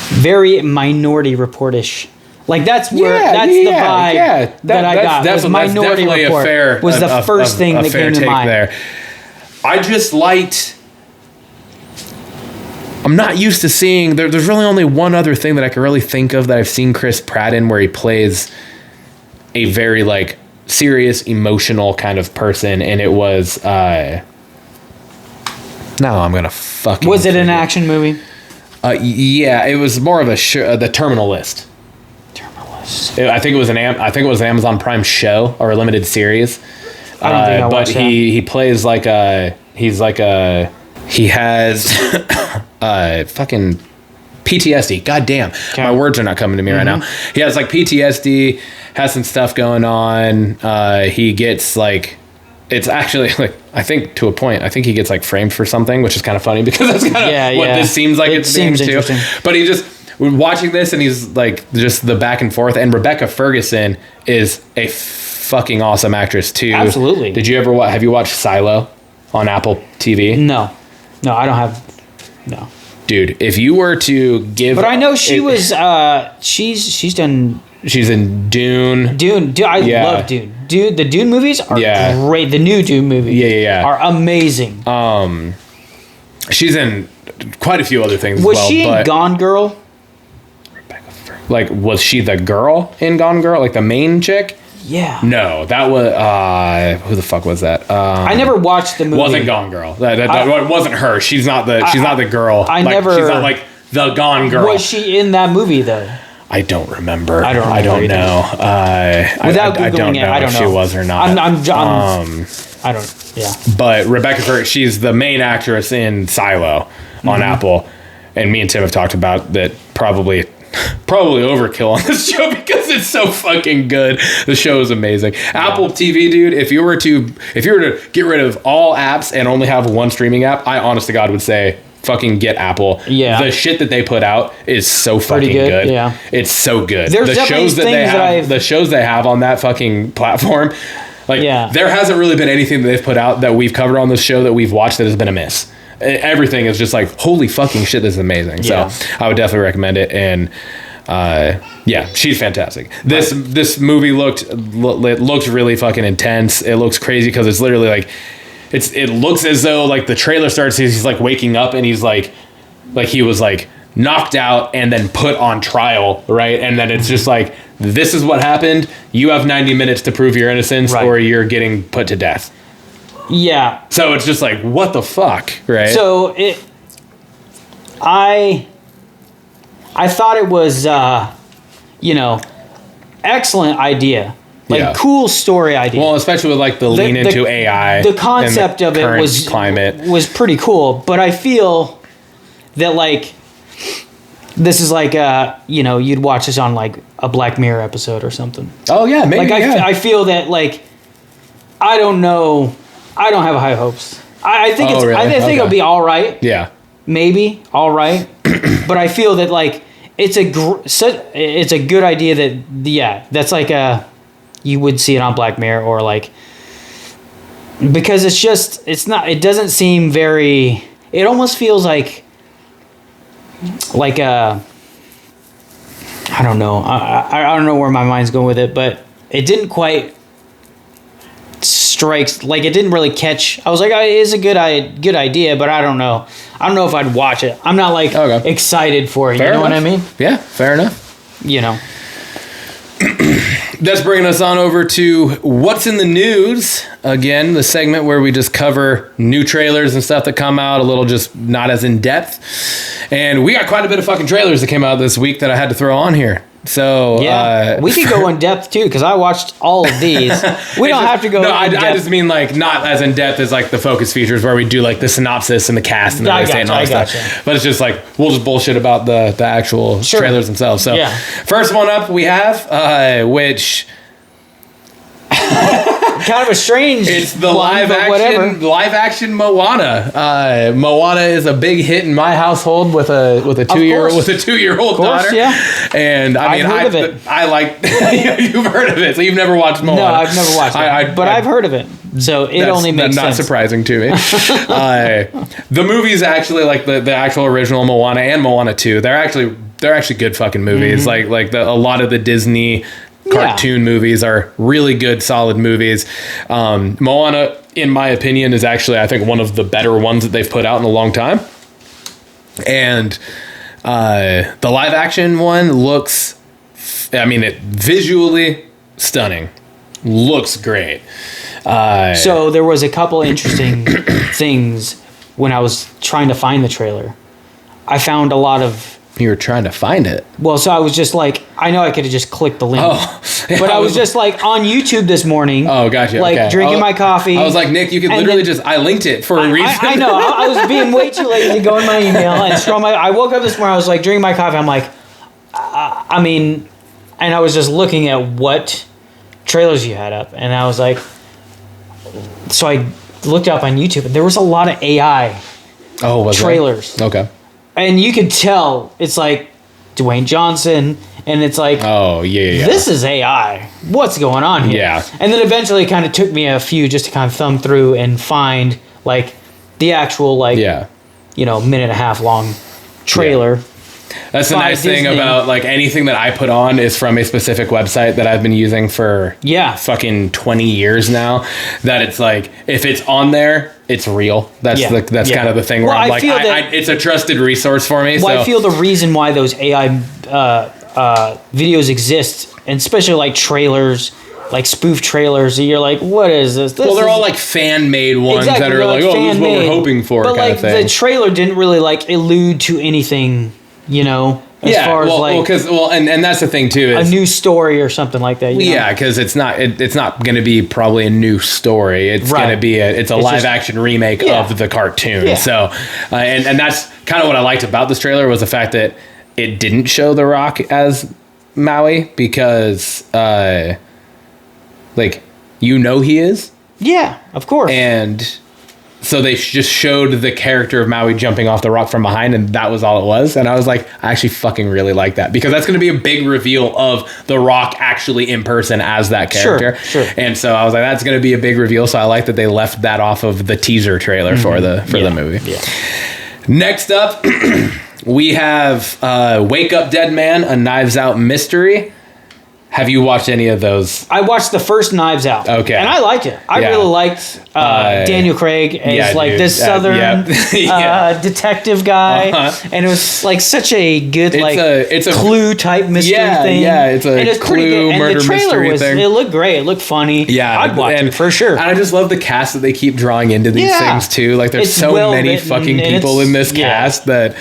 Speaker 2: very Minority Report-ish. Like that's the vibe that I got. Was Minority Report was the first thing that came to mind. There.
Speaker 1: I just liked. I'm not used to seeing. There's really only one other thing that I can really think of that I've seen Chris Pratt in, where he plays a very like serious, emotional kind of person, and it was. No, I'm gonna fucking.
Speaker 2: Was it an action movie?
Speaker 1: Yeah, it was more of the Terminal List. I think it was an Amazon Prime show or a limited series.
Speaker 2: I don't think I watched that.
Speaker 1: He plays like he has fucking PTSD. God damn. Okay. My words are not coming to me right now. He has like PTSD, has some stuff going on. He gets like, it's actually like, I think to a point, I think he gets like framed for something, which is kind of funny because that's kind of what this seems like it seems too. But he just, watching this and he's like just the back and forth, and Rebecca Ferguson is a fucking awesome actress too.
Speaker 2: Absolutely.
Speaker 1: Did you ever have you watched Silo on Apple TV?
Speaker 2: No, I don't have. No,
Speaker 1: dude, if you were to give,
Speaker 2: but I know she was. She's done.
Speaker 1: She's in Dune.
Speaker 2: Dude, I love Dune. Dude, the Dune movies are great. The new Dune movies, are amazing.
Speaker 1: She's in quite a few other things.
Speaker 2: Was she in Gone Girl?
Speaker 1: Like, was she the girl in Gone Girl? Like the main chick?
Speaker 2: Yeah.
Speaker 1: No, that was who the fuck was that?
Speaker 2: I never watched the movie.
Speaker 1: Wasn't Gone Girl. That wasn't her. She's not the girl.
Speaker 2: She's
Speaker 1: not like the Gone Girl.
Speaker 2: Was she in that movie though?
Speaker 1: I don't remember.
Speaker 2: I don't know.
Speaker 1: Without Googling I don't know if she was or not.
Speaker 2: I don't. Yeah.
Speaker 1: But Rebecca Ferguson, she's the main actress in Silo on Apple, and me and Tim have talked about that. Probably overkill on this show because it's so fucking good. The show is amazing. Apple TV, dude. If you were to get rid of all apps and only have one streaming app, I honest to God would say fucking get Apple. Yeah. The shit that they put out is so fucking good. Yeah. It's so good.
Speaker 2: There's
Speaker 1: the shows that they have, the shows they have on that fucking platform. Like, there hasn't really been anything that they've put out that we've covered on this show that we've watched that has been a miss. Everything is just like, holy fucking shit, this is amazing. So I would definitely recommend it. And she's fantastic. This movie looked really fucking intense. It looks crazy because it's literally like, it looks as though like the trailer starts, he's like waking up and he's like he was like knocked out and then put on trial, right? And then it's just like, this is what happened. You have 90 minutes to prove your innocence or you're getting put to death.
Speaker 2: Yeah.
Speaker 1: So it's just like, what the fuck, right?
Speaker 2: So I thought it was, excellent idea. Like, cool story idea.
Speaker 1: Well, especially with like the lean into AI.
Speaker 2: The concept of it was pretty cool. But I feel that like, this is like, you'd watch this on like a Black Mirror episode or something.
Speaker 1: Oh yeah, maybe.
Speaker 2: Like I feel that like, I don't know. I don't have high hopes. I think it'll be all right.
Speaker 1: Yeah.
Speaker 2: Maybe all right. But I feel that like it's a good idea that's like you would see it on Black Mirror or like, because it doesn't seem very, it almost feels like I don't know. I don't know where my mind's going with it, but it didn't quite strikes, like it didn't really catch. I was like, it is a good idea, but I don't know if I'd watch it. I'm not like excited for it. Fair enough. What I mean?
Speaker 1: Yeah, fair enough.
Speaker 4: That's bringing us on over to What's in the News. Again, the segment where we just cover new trailers and stuff that come out, a little just not as in depth. And we got quite a bit of fucking trailers that came out this week that I had to throw on here. So
Speaker 2: we could go in depth too because I watched all of these. We don't have to go.
Speaker 4: No, I just mean like not as in depth as like the focus features where we do like the synopsis and the cast and everything and all that stuff. But it's just like we'll just bullshit about the actual trailers themselves. So first one up we have which.
Speaker 2: Kind of a strange.
Speaker 4: It's the live action Moana. Moana is a big hit in my household with a 2-year-old daughter.
Speaker 2: Yeah.
Speaker 4: And
Speaker 2: I've heard of it.
Speaker 4: I like you've heard of it, so you've never watched Moana.
Speaker 2: No, I've never watched it, but I've heard of it. So it only makes sense.
Speaker 4: That's not surprising to me. The movies actually like the actual original Moana and Moana 2. They're actually good fucking movies. Mm-hmm. Like a lot of the Disney cartoon movies are really good, solid movies. Moana, in my opinion, is actually, I think, one of the better ones that they've put out in a long time. And the live action one looks, visually stunning. Looks great.
Speaker 2: So there was a couple interesting things when I was trying to find the trailer. I found a lot of...
Speaker 4: You were trying to find it.
Speaker 2: Well, so I was just like, I know I could have just clicked the link. But I was just like on YouTube this morning.
Speaker 4: Oh, gotcha.
Speaker 2: Like drinking my coffee.
Speaker 4: I was like, Nick, you could literally I linked it for a reason.
Speaker 2: I know. I was being way too lazy to go in my email and scroll I woke up this morning, I was like drinking my coffee. I'm like, and I was just looking at what trailers you had up. And I was like, so I looked up on YouTube and there was a lot of AI trailers.
Speaker 4: There? Okay.
Speaker 2: And you could tell it's like Dwayne Johnson, and it's like, this is AI. What's going on here?
Speaker 4: Yeah.
Speaker 2: And then eventually it kind of took me a few just to kind of thumb through and find like the actual minute and a half long trailer.
Speaker 4: Yeah. That's the nice thing about like anything that I put on is from a specific website that I've been using for fucking 20 years now. That it's like if it's on there, it's real. That's kind of the thing where I'm like, it's a trusted resource for me.
Speaker 2: Well, I feel the reason why those AI videos exist, and especially like trailers, like spoof trailers, you're like, what is this?
Speaker 4: They're all like fan made ones that are like, this is what we're hoping for.
Speaker 2: But
Speaker 4: kind of thing.
Speaker 2: The trailer didn't really like allude to anything. As far as
Speaker 4: and that's the thing too.
Speaker 2: Is a new story or something like that.
Speaker 4: Because it's not going to be probably a new story. It's going to be a live action remake of the cartoon. Yeah. So, and that's kind of what I liked about this trailer was the fact that it didn't show The Rock as Maui because, he is.
Speaker 2: Yeah, of course.
Speaker 4: And so they just showed the character of Maui jumping off the rock from behind, and that was all it was. And I was like, I actually fucking really like that because that's going to be a big reveal of the Rock actually in person as that character.
Speaker 2: Sure.
Speaker 4: And so I was like, that's going to be a big reveal. So I like that they left that off of the teaser trailer for the movie.
Speaker 2: Yeah.
Speaker 4: Next up, we have Wake Up Dead Man, a Knives Out mystery. Have you watched any of those?
Speaker 2: I watched the first Knives Out. Okay. And I liked it. I really liked Daniel Craig as this southern detective guy. Uh-huh. And it was like such a good it's a Clue type mystery thing.
Speaker 4: Yeah, it's a Clue murder mystery thing.
Speaker 2: It looked great. It looked funny.
Speaker 4: Yeah.
Speaker 2: I'd watch it for sure.
Speaker 4: And I just love the cast that they keep drawing into these things too. Like there's so many fucking people in this cast that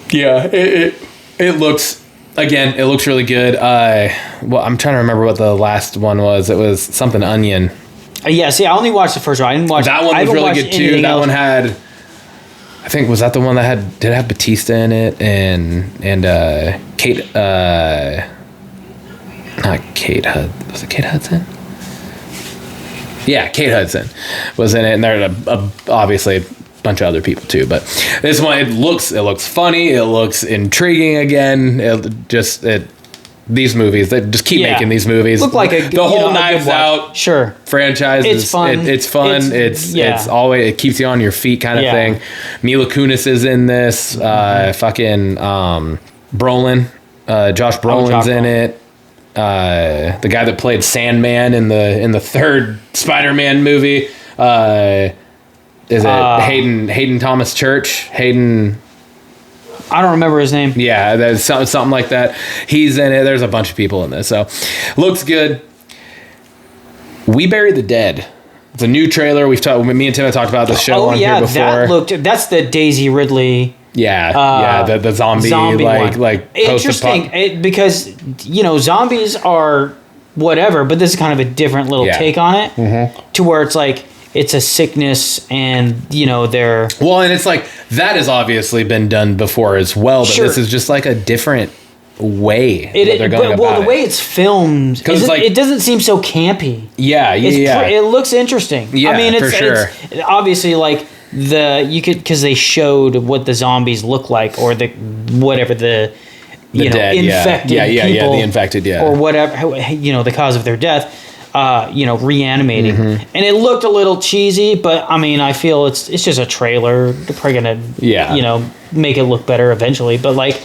Speaker 4: it looks... Again, it looks really good. I'm trying to remember what the last one was. It was something Onion.
Speaker 2: I only watched the first one. I didn't watch
Speaker 4: that one. Was really good too. That one had, I think, was that the one that did it have Batista in it and Kate, not Kate Hudson. Was it Kate Hudson? Yeah, Kate Hudson was in it, and there are obviously bunch of other people too, but this one it looks funny, it looks intriguing again. These movies, they just keep making these movies.
Speaker 2: Look like
Speaker 4: the whole Knives Out franchise.
Speaker 2: It's fun.
Speaker 4: It's fun. It's always, it keeps you on your feet kind of thing. Mila Kunis is in this. Fucking Brolin, Josh Brolin's in it. The guy that played Sandman in the third Spider-Man movie. Is it Hayden Thomas Church? Hayden...
Speaker 2: I don't remember his name.
Speaker 4: Yeah, there's something like that. He's in it. There's a bunch of people in this. So, looks good. We Bury the Dead. It's a new trailer. Me and Tim have talked about this show on here before.
Speaker 2: That's the Daisy Ridley
Speaker 4: the zombie
Speaker 2: one.
Speaker 4: like
Speaker 2: interesting because zombies are whatever, but this is kind of a different little take on it, to where it's like it's a sickness, and they're
Speaker 4: and it's like that has obviously been done before as well, but this is just like a different way
Speaker 2: the way it's filmed, it doesn't seem so campy. It looks interesting. I mean, it's obviously like because they showed what the zombies look like, or the dead, infected people,
Speaker 4: the infected,
Speaker 2: or whatever, the cause of their death, reanimating, and it looked a little cheesy, but I mean, I feel it's just a trailer. They're probably gonna make it look better eventually, but like,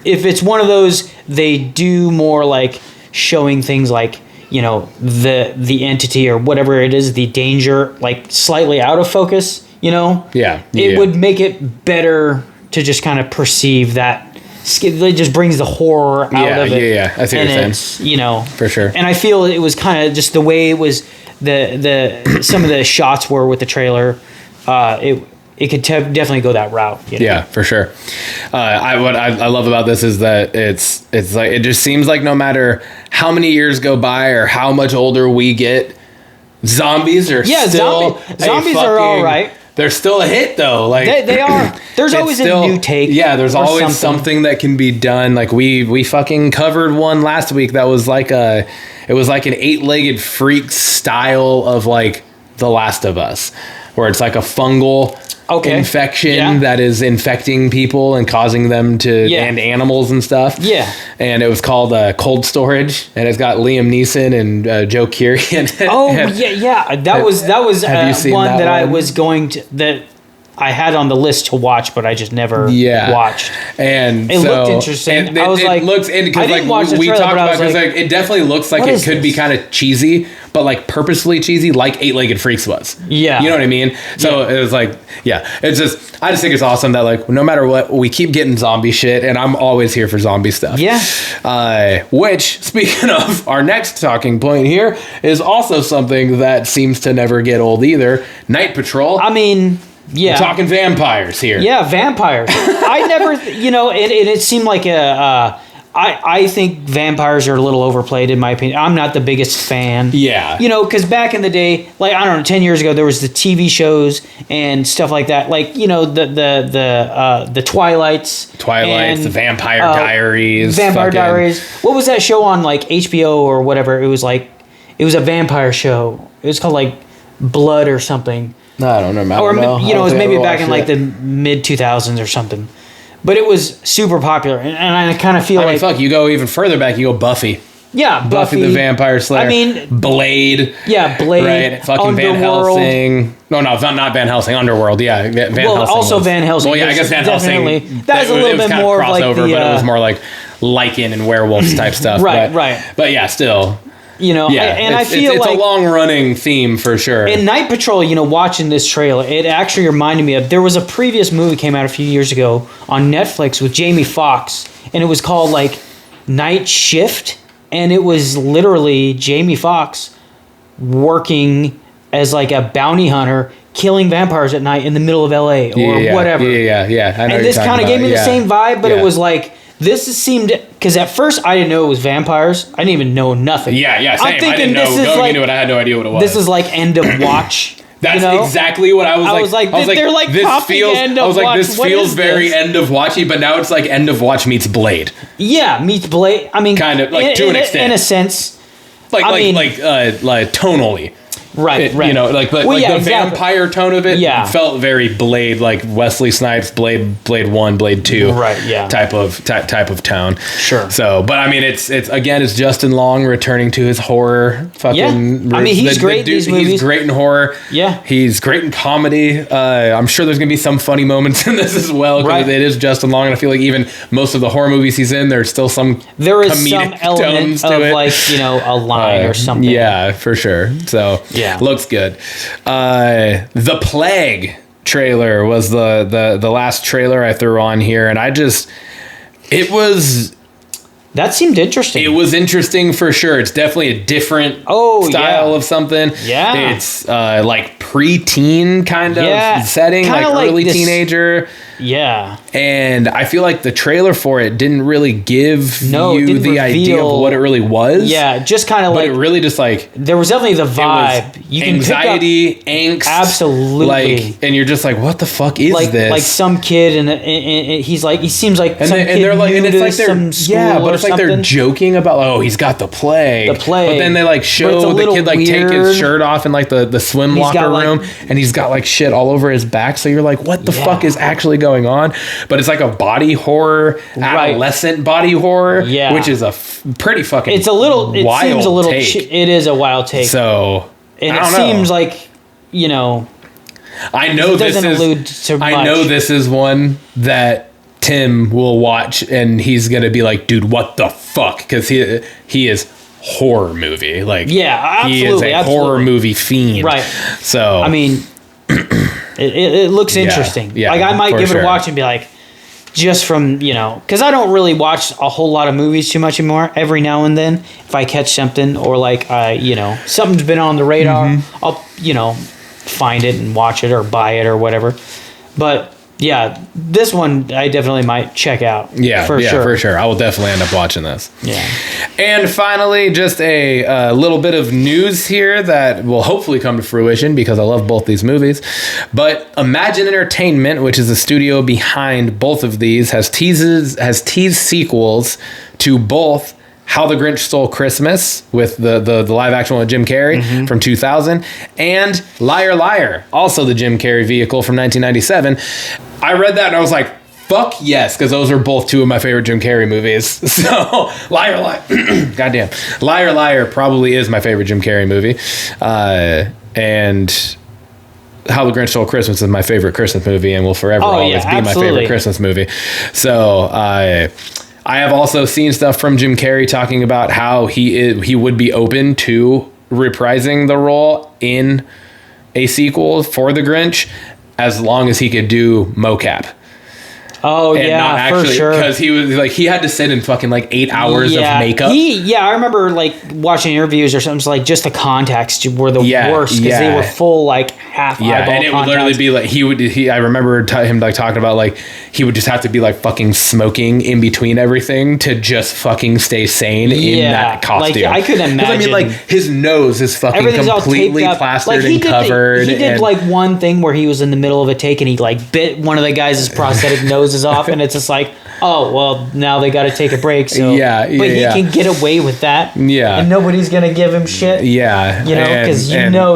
Speaker 2: if it's one of those, they do more like showing things like the entity or whatever it is, the danger, like slightly out of focus. It would make it better to just kind of perceive that. It just brings the horror out of it.
Speaker 4: I see what you're saying. For sure.
Speaker 2: And I feel it was kind of just the way it was. The some of the shots were with the trailer. It could definitely go that route.
Speaker 4: Yeah, for sure. What I love about this is that it's like it just seems like no matter how many years go by or how much older we get, zombies are still
Speaker 2: zombies are all right.
Speaker 4: They're still a hit though. Like
Speaker 2: they are. There's always a new take.
Speaker 4: Yeah, there's always something that can be done. Like we fucking covered one last week that was like it was like an 8-legged freak style of like The Last of Us, where it's like a fungal infection that is infecting people and causing them to and animals and stuff. Yeah. And it was called Cold Storage, and it's got Liam Neeson and Joe Keery in it.
Speaker 2: Oh that was one that I was going to that I had on the list to watch, but I just never watched.
Speaker 4: And
Speaker 2: it looked interesting.
Speaker 4: I didn't
Speaker 2: watch the
Speaker 4: we
Speaker 2: trailer,
Speaker 4: talked
Speaker 2: but I
Speaker 4: about
Speaker 2: was
Speaker 4: because it definitely looks like it could be kind of cheesy, but like purposefully cheesy, like 8-Legged Freaks was. Yeah, you know what I mean. So it was like, it's just I just think it's awesome that like no matter what, we keep getting zombie shit, and I'm always here for zombie stuff. Yeah. Which, speaking of, our next talking point here is also something that seems to never get old either. Night Patrol.
Speaker 2: I mean. Yeah,
Speaker 4: we're talking vampires here.
Speaker 2: Yeah, vampires. I never, it seemed like I think vampires are a little overplayed in my opinion. I'm not the biggest fan. Yeah. Because back in the day, like I don't know, 10 years ago, there was the TV shows and stuff like that. Like the Twilights,
Speaker 4: and, the Vampire Diaries.
Speaker 2: Diaries. What was that show on like HBO or whatever? It was a vampire show. It was called like Blood or something.
Speaker 4: No, I don't know.
Speaker 2: It was maybe back in like the mid 2000s or something, but it was super popular, and I kind of feel like
Speaker 4: you go even further back, you go Buffy.
Speaker 2: Yeah,
Speaker 4: Buffy the Vampire Slayer.
Speaker 2: I mean,
Speaker 4: Blade.
Speaker 2: Yeah, Blade.
Speaker 4: Right, fucking Van Helsing. No, not Van Helsing. Underworld. Yeah, Van Helsing.
Speaker 2: Also Van Helsing.
Speaker 4: Well, yeah, I guess Van Helsing.
Speaker 2: That was a little bit more
Speaker 4: crossover,
Speaker 2: like
Speaker 4: but it was more like Lycan and werewolves type stuff.
Speaker 2: Right.
Speaker 4: But yeah, still.
Speaker 2: I feel
Speaker 4: it's
Speaker 2: like
Speaker 4: a long running theme for sure.
Speaker 2: In Night Patrol, watching this trailer, it actually reminded me of, there was a previous movie came out a few years ago on Netflix with Jamie Foxx, and it was called like Night Shift, and it was literally Jamie Foxx working as like a bounty hunter, killing vampires at night in the middle of LA or whatever.
Speaker 4: Yeah. I know
Speaker 2: and this kind of gave me the same vibe, but it was like, this seemed, because at first I didn't know it was vampires. I didn't even know nothing.
Speaker 4: Yeah, same.
Speaker 2: I'm thinking
Speaker 4: I didn't know. Going into it, I had no idea what it was.
Speaker 2: This is like End of Watch.
Speaker 4: That's exactly what I was like.
Speaker 2: They're like
Speaker 4: this feels.
Speaker 2: End of
Speaker 4: I was like,
Speaker 2: Watch.
Speaker 4: this feels very End of Watchy, but now it's like End of Watch meets Blade.
Speaker 2: Yeah, meets Blade. I mean,
Speaker 4: kind of like to an extent,
Speaker 2: in a sense,
Speaker 4: like tonally.
Speaker 2: Right.
Speaker 4: The vampire tone of it felt very Blade, like Wesley Snipes, Blade 1, Blade 2, type of tone.
Speaker 2: Sure.
Speaker 4: So, but I mean, it's Justin Long returning to his horror fucking.
Speaker 2: Yeah. I mean, he's great in these movies.
Speaker 4: He's great in horror.
Speaker 2: Yeah.
Speaker 4: He's great in comedy. I'm sure there's gonna be some funny moments in this as well, because it is Justin Long, and I feel like even most of the horror movies he's in, there's still some some
Speaker 2: element of a line or something.
Speaker 4: Yeah, for sure. So looks good. The Plague trailer was the last trailer I threw on here, and
Speaker 2: that seemed interesting.
Speaker 4: It was interesting for sure. It's definitely a different style of something.
Speaker 2: Yeah.
Speaker 4: It's like pre-teen kind of setting, like early teenager.
Speaker 2: Yeah.
Speaker 4: And I feel like the trailer for it didn't really give you the idea of what it really was.
Speaker 2: Yeah, just kind of like...
Speaker 4: But it really just like...
Speaker 2: There was definitely the vibe.
Speaker 4: You can anxiety, angst.
Speaker 2: Absolutely.
Speaker 4: Like, and you're just like, what the fuck is this?
Speaker 2: Like some kid, and he's like... He seems like some kid
Speaker 4: they're like,
Speaker 2: new
Speaker 4: and it's
Speaker 2: to
Speaker 4: like
Speaker 2: some school
Speaker 4: but it's like they're joking about, oh, he's got the plague.
Speaker 2: The plague.
Speaker 4: But then they like show the kid like take his shirt off in like the swim locker room, and he's got like shit all over his back. So you're like, what the fuck is actually going on? But it's like a body horror, adolescent body horror, which is a pretty fucking
Speaker 2: It's a little, it
Speaker 4: wild
Speaker 2: seems a little,
Speaker 4: take.
Speaker 2: It is a wild take.
Speaker 4: So,
Speaker 2: and it seems like, you know,
Speaker 4: I know this is one that Tim will watch and he's going to be like, dude, what the fuck? Because he is horror movie. Like,
Speaker 2: absolutely,
Speaker 4: he is a horror movie fiend.
Speaker 2: Right.
Speaker 4: So,
Speaker 2: I mean, it looks interesting.
Speaker 4: Yeah,
Speaker 2: like I might give it a watch and be like, just from, you know, because I don't really watch a whole lot of movies too much anymore. Every now and then, if I catch something or like, you know, something's been on the radar, I'll, you know, find it and watch it or buy it or whatever. But yeah, this one I definitely might check out.
Speaker 4: Yeah, for sure. I will definitely end up watching this.
Speaker 2: Yeah.
Speaker 4: And finally, just a little bit of news here that will hopefully come to fruition because I love both these movies. But Imagine Entertainment, which is the studio behind both of these, has teased sequels to both How the Grinch Stole Christmas with the live action one with Jim Carrey from 2000 and Liar Liar, also the Jim Carrey vehicle from 1997. I read that and I was like, fuck yes, because those are both two of my favorite Jim Carrey movies. So Liar Liar, goddamn, Liar Liar probably is my favorite Jim Carrey movie, and How the Grinch Stole Christmas is my favorite Christmas movie and will forever always be my favorite Christmas movie. So I have also seen stuff from Jim Carrey talking about how he would be open to reprising the role in a sequel for The Grinch as long as he could do mocap.
Speaker 2: Oh, and not actually, for sure.
Speaker 4: Because he was like, he had to sit in fucking like 8 hours of makeup.
Speaker 2: I remember like watching interviews or something, like just the contacts were the worst because they were full like half eyeball
Speaker 4: and it
Speaker 2: contacts.
Speaker 4: would literally be like I remember him like talking about like he would just have to be like fucking smoking in between everything to just fucking stay sane in that costume.
Speaker 2: Like I couldn't imagine.
Speaker 4: I mean, like his nose is fucking completely plastered and covered.
Speaker 2: He did like one thing where he was in the middle of a take and he like bit one of the guys' prosthetic noses off, and it's just like, oh well, now they got to take a break. So he can get away with that. Yeah, and nobody's gonna give him shit.
Speaker 4: Yeah,
Speaker 2: you know, because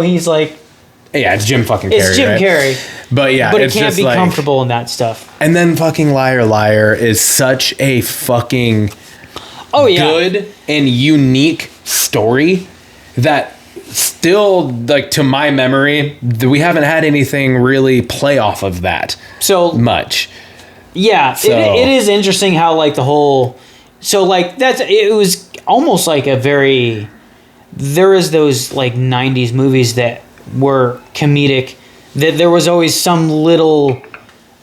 Speaker 2: he's like,
Speaker 4: it's Jim fucking Carrey.
Speaker 2: It's Jim Carrey.
Speaker 4: But yeah,
Speaker 2: but it can't be comfortable in that stuff.
Speaker 4: And then fucking Liar Liar is such a fucking good and unique story that still, like, to my memory, we haven't had anything really play off of that so much.
Speaker 2: Yeah, so. It is interesting how like the whole, so like it was almost like there is those like 90s movies that were comedic, that there was always some little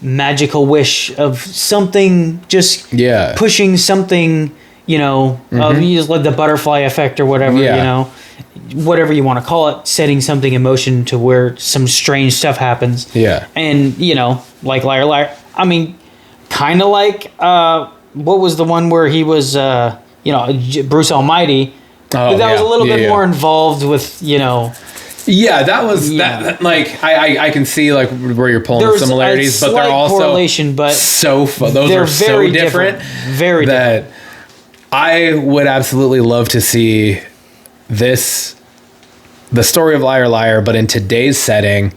Speaker 2: magical wish of something, just pushing something, you know, you just like the butterfly effect or whatever, you know, whatever you want to call it, setting something in motion to where some strange stuff happens. Yeah. And, you know, like Liar Liar, I mean, kind of like, what was the one where he was, you know, Bruce Almighty, but that was a little bit more involved with, you know.
Speaker 4: Yeah, that was that. Like, I can see like where you're pulling the similarities, but they're also
Speaker 2: correlation, but
Speaker 4: those are so different.
Speaker 2: Very
Speaker 4: that different. I would absolutely love to see the story of Liar Liar, but in today's setting,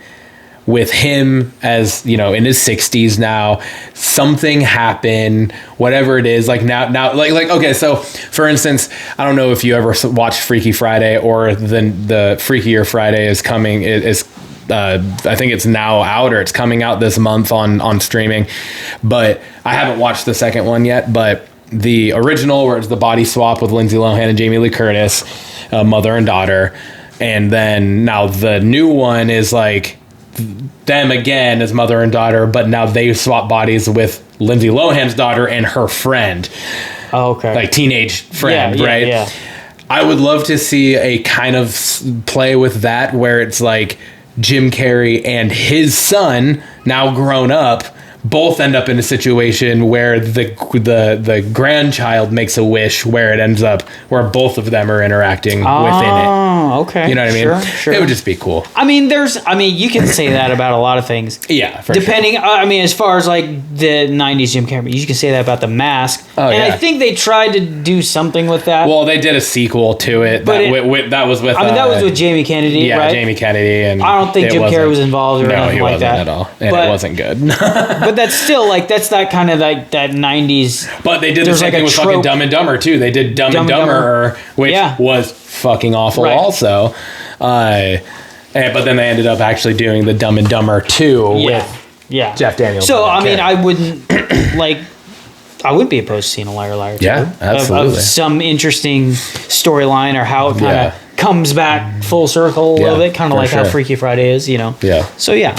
Speaker 4: with him as, you know, in his 60s now, something happened, whatever it is, like now like okay, so for instance, I don't know if you ever watched Freaky Friday, or the Freakier Friday is coming, I think it's now out, or it's coming out this month on streaming, but I haven't watched the second one yet. But the original, where it's the body swap with Lindsay Lohan and Jamie Lee Curtis, mother and daughter, and then now the new one is like them again as mother and daughter, but now they swap bodies with Lindsay Lohan's daughter and her friend.
Speaker 2: Oh, okay.
Speaker 4: Like teenage friend, right? Yeah. I would love to see a kind of play with that, where it's like Jim Carrey and his son, now grown up, both end up in a situation where the grandchild makes a wish where it ends up where both of them are interacting within it.
Speaker 2: Oh, okay.
Speaker 4: You know what I mean?
Speaker 2: Sure.
Speaker 4: It would just be cool.
Speaker 2: I mean, you can say that about a lot of things.
Speaker 4: Yeah, for
Speaker 2: depending. Sure. I mean, as far as like the '90s Jim Carrey, you can say that about The Mask.
Speaker 4: Oh,
Speaker 2: and
Speaker 4: yeah.
Speaker 2: I think they tried to do something with that.
Speaker 4: Well, they did a sequel to it. That was with.
Speaker 2: that was with Jamie Kennedy.
Speaker 4: Yeah,
Speaker 2: right?
Speaker 4: Jamie Kennedy, and
Speaker 2: I don't think Jim Carrey was involved or anything like that.
Speaker 4: No, he wasn't at all, and it wasn't good.
Speaker 2: But that's still that's that kind of like that '90s.
Speaker 4: But they did the same thing with fucking Dumb and Dumber too. They did Dumb and Dumber, which was fucking awful also. But then they ended up actually doing the Dumb and Dumber 2 with Jeff Daniels.
Speaker 2: So I mean, I wouldn't I wouldn't be opposed to seeing a Liar Liar 2.
Speaker 4: Yeah, absolutely.
Speaker 2: Of some interesting storyline or how it kind of comes back full circle a little bit, kind of like how Freaky Friday is, Yeah. So yeah.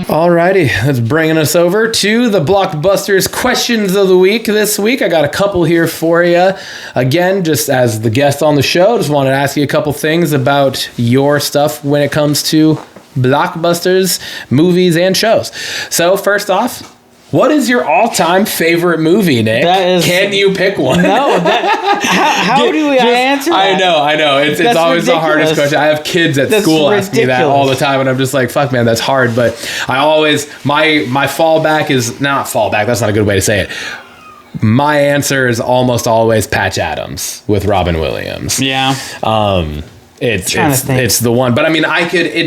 Speaker 4: Alrighty, that's bringing us over to the Blockbusters questions of the week this week. I got a couple here for you. Again, just as the guest on the show, just wanted to ask you a couple things about your stuff when it comes to Blockbusters, movies, and shows. So first off, what is your all-time favorite movie, Nick? Can you pick one?
Speaker 2: No. How do I answer that?
Speaker 4: I know. It's always ridiculous. The hardest question. I have kids at school ask me that all the time, and I'm just like, fuck, man, that's hard. But I always, my fallback is, not fallback, that's not a good way to say it. My answer is almost always Patch Adams with Robin Williams.
Speaker 2: Yeah.
Speaker 4: It's the one, but I mean,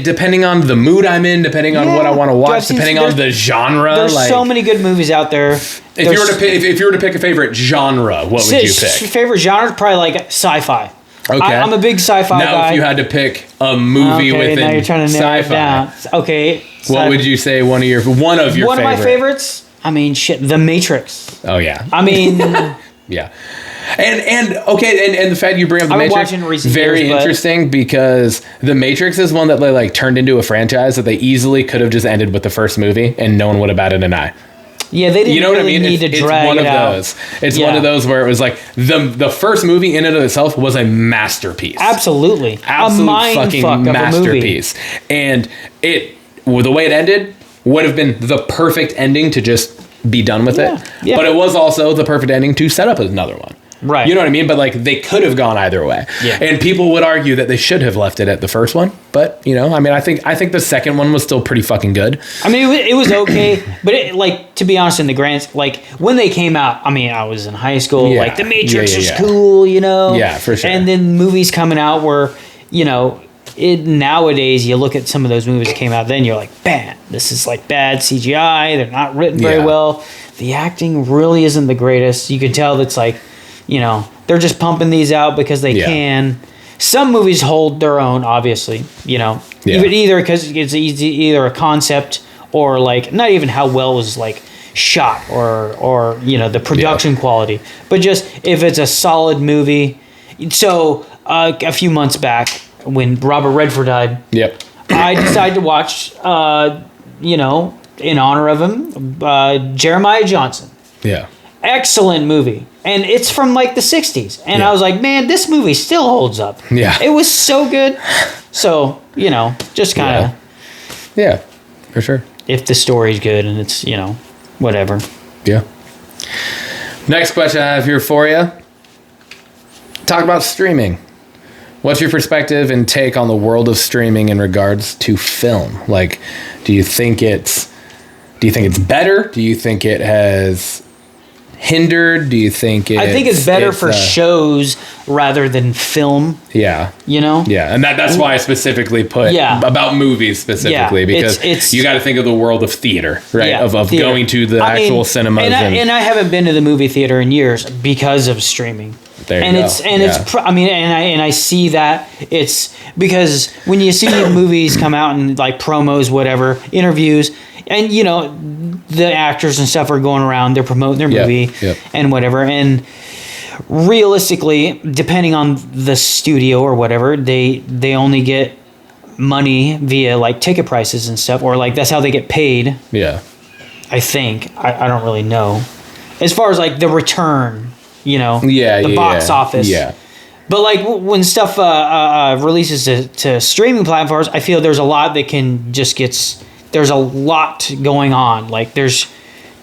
Speaker 4: depending on the mood I'm in, depending on what I want to watch, depending on the genre.
Speaker 2: There's so many good movies out there.
Speaker 4: If you were to pick a favorite genre, what would you pick?
Speaker 2: Favorite genre is probably like sci-fi. Okay, I'm a big sci-fi guy.
Speaker 4: Now, if you had to pick a movie within now you're trying to narrow it down.
Speaker 2: Okay,
Speaker 4: what would you say one of your favorites?
Speaker 2: One of my favorites? I mean, The Matrix.
Speaker 4: Oh yeah.
Speaker 2: I mean,
Speaker 4: yeah. And the fact you bring up The Matrix, very interesting, because The Matrix is one that they like turned into a franchise that they easily could have just ended with the first movie and no one would have batted an eye.
Speaker 2: Yeah, they didn't really need to drag it out.
Speaker 4: It's one of those where it was like the first movie in and of itself was a masterpiece.
Speaker 2: Absolute
Speaker 4: fucking masterpiece. And the way it ended would have been the perfect ending to just be done with it. Yeah. But it was also the perfect ending to set up another one.
Speaker 2: Right.
Speaker 4: You know what I mean? But like they could have gone either way.
Speaker 2: Yeah.
Speaker 4: And people would argue that they should have left it at the first one. But, I mean, I think the second one was still pretty fucking good.
Speaker 2: I mean, it was okay. But to be honest, in the grand, when they came out, I mean, I was in high school. Yeah. The Matrix is cool,
Speaker 4: Yeah, for sure.
Speaker 2: And then movies coming out where, nowadays you look at some of those movies that came out then, you're like, bam, this is like bad CGI. They're not written very well. The acting really isn't the greatest. You can tell that's like, they're just pumping these out because they can. Some movies hold their own, obviously, either because it's either a concept or like not even how well it was like shot or the production quality, but just if it's a solid movie. So a few months back when Robert Redford died, I decided to watch, in honor of him, Jeremiah Johnson.
Speaker 4: Yeah.
Speaker 2: Excellent movie. And it's from like the 60s. And I was like, man, this movie still holds up.
Speaker 4: Yeah.
Speaker 2: It was so good. So, just kind of.
Speaker 4: Yeah, for sure.
Speaker 2: If the story's good and it's, whatever.
Speaker 4: Yeah. Next question I have here for you. Talk about streaming. What's your perspective and take on the world of streaming in regards to film? Like, do you think it's better? Do you think it has hindered? Do you think
Speaker 2: I think it's better for shows rather than film.
Speaker 4: Yeah. Yeah, and that's why I specifically put about movies specifically, because it's you got to think of the world of theater, right? Of theater. Going to the actual cinemas.
Speaker 2: And I haven't been to the movie theater in years because of streaming.
Speaker 4: There you go.
Speaker 2: I see that it's because when you see movies come out and like promos, whatever, interviews, and the actors and stuff are going around, they're promoting their movie and whatever, and realistically, depending on the studio or whatever, they only get money via like ticket prices and stuff, or like that's how they get paid.
Speaker 4: Yeah,
Speaker 2: I think I don't really know as far as like the return. The box office.
Speaker 4: Yeah.
Speaker 2: But like when stuff releases to streaming platforms, I feel there's a lot that can just there's a lot going on. Like there's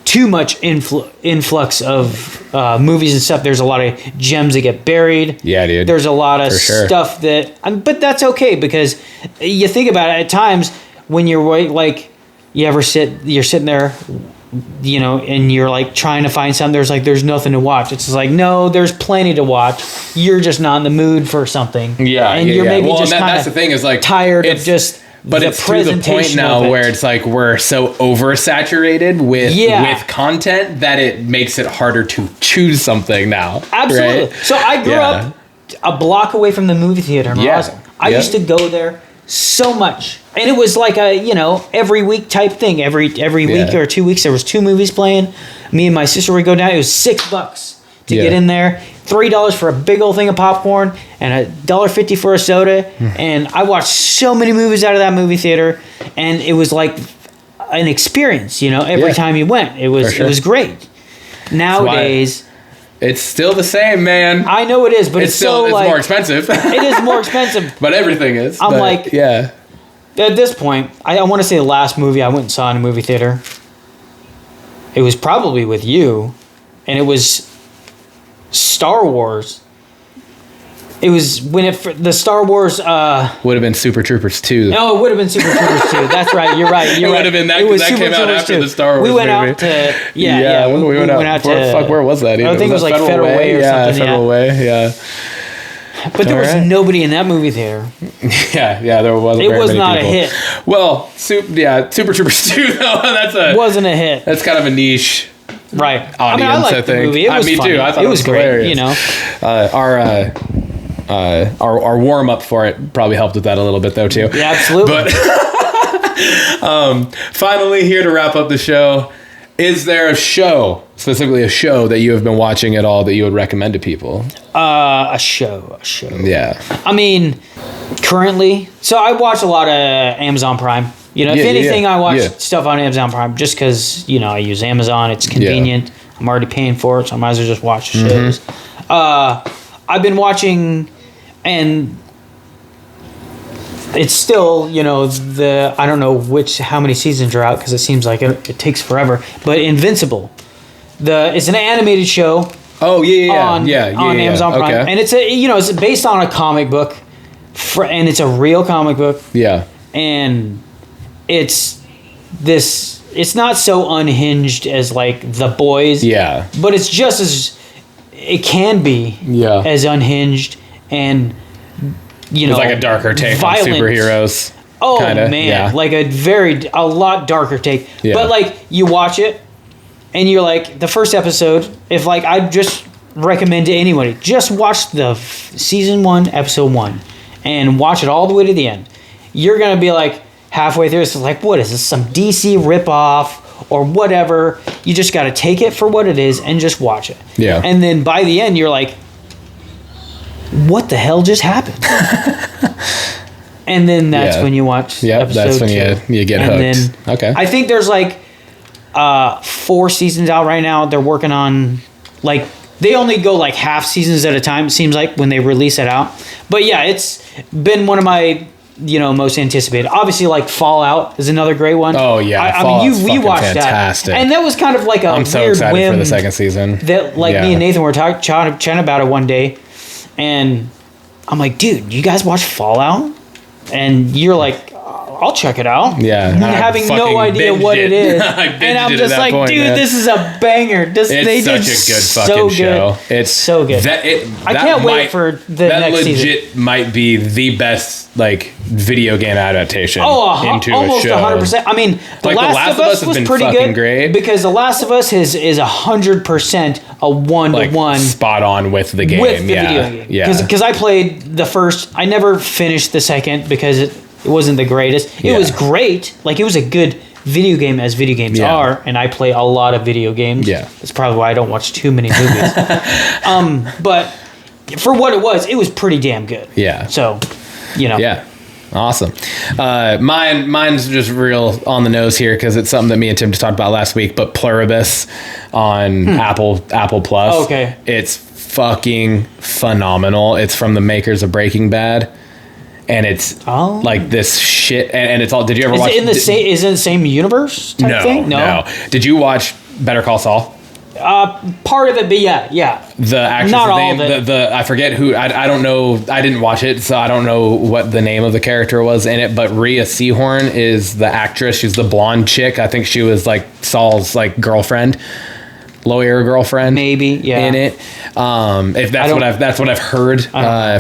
Speaker 2: too much influx of movies and stuff. There's a lot of gems that get buried.
Speaker 4: Yeah, dude.
Speaker 2: There's a lot of stuff that, but that's okay because you think about it at times when you're like, you're sitting there, you know, and you're like trying to find something. There's nothing to watch. It's just like, no, there's plenty to watch. You're just not in the mood for something.
Speaker 4: Yeah,
Speaker 2: and you're maybe just
Speaker 4: that's the thing is like
Speaker 2: tired of just.
Speaker 4: But it's to the point now where it's like we're so oversaturated with content that it makes it harder to choose something now.
Speaker 2: Absolutely.
Speaker 4: Right?
Speaker 2: So I grew up a block away from the movie theater in Roswell. I used to go there so much. And it was like a, you know, every week type thing. Every week or 2 weeks there was 2 movies playing. Me and my sister would go down. It was $6 to get in there. $3 for a big old thing of popcorn and $1.50 for a soda. And I watched so many movies out of that movie theater, and it was like an experience, you know, every time you went. It was great. Nowadays,
Speaker 4: it's still the same, man.
Speaker 2: I know it is, but it's still
Speaker 4: it's more expensive.
Speaker 2: It is more expensive.
Speaker 4: But everything is.
Speaker 2: I'm like, at this point, I want to say the last movie I went and saw in a movie theater, it was probably with you, and it was Star Wars. It was when the Star Wars
Speaker 4: would have been Super Troopers 2.
Speaker 2: No, it would have been Super Troopers 2. That's right. You're right.
Speaker 4: It would have been that because that came out after the Star Wars movie.
Speaker 2: We went out to we went out to
Speaker 4: where was that?
Speaker 2: I think it was like Federal Way or something.
Speaker 4: Federal Way. Yeah.
Speaker 2: But there was nobody in that movie theater.
Speaker 4: Yeah, there wasn't.
Speaker 2: It was not a hit.
Speaker 4: Well, Super Troopers 2 though.
Speaker 2: Wasn't a hit.
Speaker 4: That's kind of a niche.
Speaker 2: Right.
Speaker 4: Audience, I
Speaker 2: liked the movie. It was
Speaker 4: me
Speaker 2: funny.
Speaker 4: too. I thought it was
Speaker 2: great.
Speaker 4: Hilarious.
Speaker 2: You know,
Speaker 4: our warm up for it probably helped with that a little bit though too.
Speaker 2: Yeah, absolutely.
Speaker 4: But finally, here to wrap up the show, is there a show, specifically a show that you have been watching at all that you would recommend to people?
Speaker 2: A show.
Speaker 4: Yeah.
Speaker 2: I mean, currently, so I watch a lot of Amazon Prime. You know, if anything, I watch stuff on Amazon Prime just because, you know, I use Amazon. It's convenient. I'm already paying for it, so I might as well just watch the shows. I've been watching, and it's still, you know, I don't know how many seasons are out because it seems like it takes forever. But Invincible, it's an animated show.
Speaker 4: Oh
Speaker 2: on Amazon Prime, and it's based on a comic book, and it's a real comic book.
Speaker 4: Yeah,
Speaker 2: and it's not so unhinged as like The Boys.
Speaker 4: Yeah,
Speaker 2: but it's just as it can be.
Speaker 4: Yeah,
Speaker 2: as unhinged and it's
Speaker 4: like a darker take
Speaker 2: violent.
Speaker 4: On superheroes.
Speaker 2: Oh kinda, man, like a lot darker take. Yeah. But like you watch it. And you're like, the first episode, if like I just recommend to anybody, just watch the season 1, episode 1, and watch it all the way to the end. You're gonna be like halfway through, it's like, what is this? Some DC ripoff or whatever? You just gotta take it for what it is and just watch it.
Speaker 4: Yeah.
Speaker 2: And then by the end, you're like, what the hell just happened? And then that's when you watch. Episode
Speaker 4: that's when
Speaker 2: 2.
Speaker 4: you get hooked. And then, okay.
Speaker 2: I think there's like 4 seasons out right now. They're working on like they only go like half seasons at a time. It seems like when they release it out. But yeah, it's been one of my most anticipated. Obviously, like Fallout is another great one.
Speaker 4: Oh yeah,
Speaker 2: I mean we watched fantastic. That, and that was kind of like I'm so weird excited whim
Speaker 4: for the second season.
Speaker 2: That me and Nathan were chatting about it one day, and I'm like, dude, you guys watch Fallout? And you're like, I'll check it out.
Speaker 4: Yeah.
Speaker 2: Having no idea what it is. And I'm just like, dude, this is a banger.
Speaker 4: It's such a good fucking show. It's
Speaker 2: so good. I can't wait for the next season. That legit
Speaker 4: might be the best like video game adaptation into
Speaker 2: almost
Speaker 4: a show.
Speaker 2: 100%. I mean, The Last of Us was pretty good
Speaker 4: great.
Speaker 2: Because The Last of Us is 100% a one-to-one
Speaker 4: spot on with the game.
Speaker 2: With the video game.
Speaker 4: Yeah.
Speaker 2: Because I played the first. I never finished the second because it wasn't the greatest. It was great. Like, it was a good video game as video games are, and I play a lot of video games.
Speaker 4: Yeah.
Speaker 2: That's probably why I don't watch too many movies. But for what it was pretty damn good.
Speaker 4: Yeah.
Speaker 2: So,
Speaker 4: Yeah. Awesome. Mine's just real on the nose here because it's something that me and Tim just talked about last week, but Pluribus on Apple Plus.
Speaker 2: Okay.
Speaker 4: It's fucking phenomenal. It's from the makers of Breaking Bad. and it's like this shit. And it's all. Did you ever watch?
Speaker 2: Is it the same universe type thing?
Speaker 4: No. Did you watch Better Call Saul?
Speaker 2: Part of it, but yeah.
Speaker 4: The actress,
Speaker 2: not all of it.
Speaker 4: I forget who. I don't know. I didn't watch it, so I don't know what the name of the character was in it. But Rhea Seehorn is the actress. She's the blonde chick. I think she was like Saul's like girlfriend, lawyer girlfriend,
Speaker 2: maybe. Yeah.
Speaker 4: In it, if that's what I've heard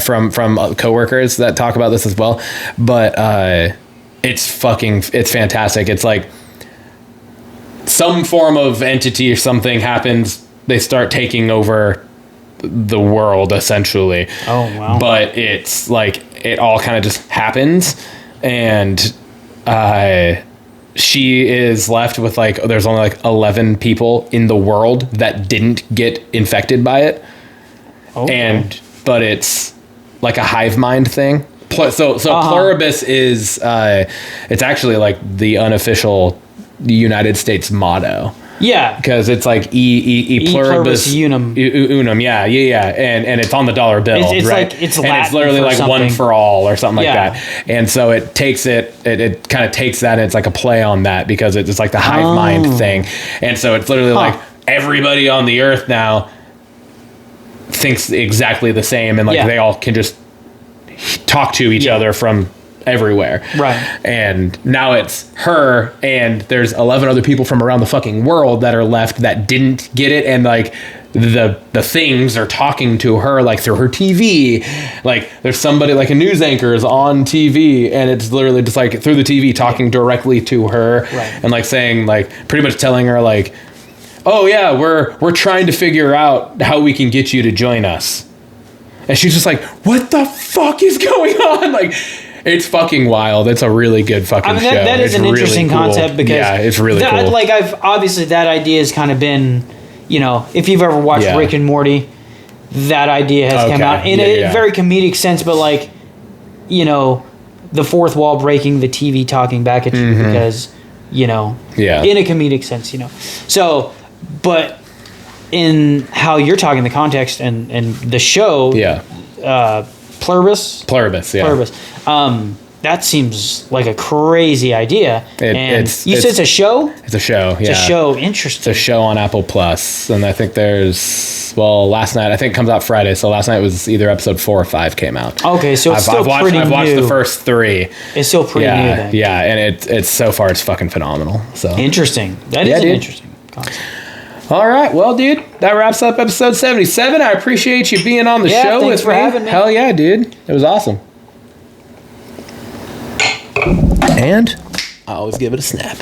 Speaker 4: from coworkers that talk about this as well. But it's fantastic. It's like some form of entity or something happens, they start taking over the world essentially.
Speaker 2: Oh wow.
Speaker 4: But it's like it all kind of just happens, and she is left with like there's only like 11 people in the world that didn't get infected by it. But it's like a hive mind thing. So pluribus is it's actually like the unofficial United States motto.
Speaker 2: Yeah,
Speaker 4: because it's like e pluribus unum. Yeah, and it's on the dollar bill.
Speaker 2: It's
Speaker 4: right?
Speaker 2: Like it's
Speaker 4: and
Speaker 2: Latin
Speaker 4: it's literally like
Speaker 2: something.
Speaker 4: one for all or something like that. And so it takes it kind of takes that, and it's like a play on that because it's like the hive mind thing. And so it's literally like everybody on the earth now thinks exactly the same, and like they all can just talk to each other from everywhere.
Speaker 2: Right.
Speaker 4: And now it's her and there's 11 other people from around the fucking world that are left that didn't get it, and like the things are talking to her like through her TV. Like there's somebody like a news anchor is on TV, and it's literally just like through the TV talking directly to her.
Speaker 2: Right.
Speaker 4: And like saying like pretty much telling her like, oh yeah, we're trying to figure out how we can get you to join us. And she's just like, what the fuck is going on? Like, it's fucking wild. It's a really good fucking show.
Speaker 2: That is an interesting concept because
Speaker 4: it's really cool.
Speaker 2: Like obviously that idea has kind of been, if you've ever watched Rick and Morty, that idea has come out in a very comedic sense, but like, the fourth wall breaking, the TV talking back at you because, in a comedic sense, So, but in how you're talking, the context and the show, Pluribus. That seems like a crazy idea. You said it's a show?
Speaker 4: It's a show, yeah.
Speaker 2: It's a show, interesting.
Speaker 4: It's a show on Apple Plus. And I think last night, I think it comes out Friday, so last night was either episode 4 or 5 came out.
Speaker 2: Okay, so it's still pretty new.
Speaker 4: I've watched the first 3.
Speaker 2: It's still pretty new then.
Speaker 4: Yeah, and it's so far, it's fucking phenomenal. So
Speaker 2: interesting. That is an interesting concept.
Speaker 4: All right, well, dude, that wraps up episode 77. I appreciate you being on the show
Speaker 2: thanks for having me.
Speaker 4: Hell yeah, dude. It was awesome. And I always give it a snap.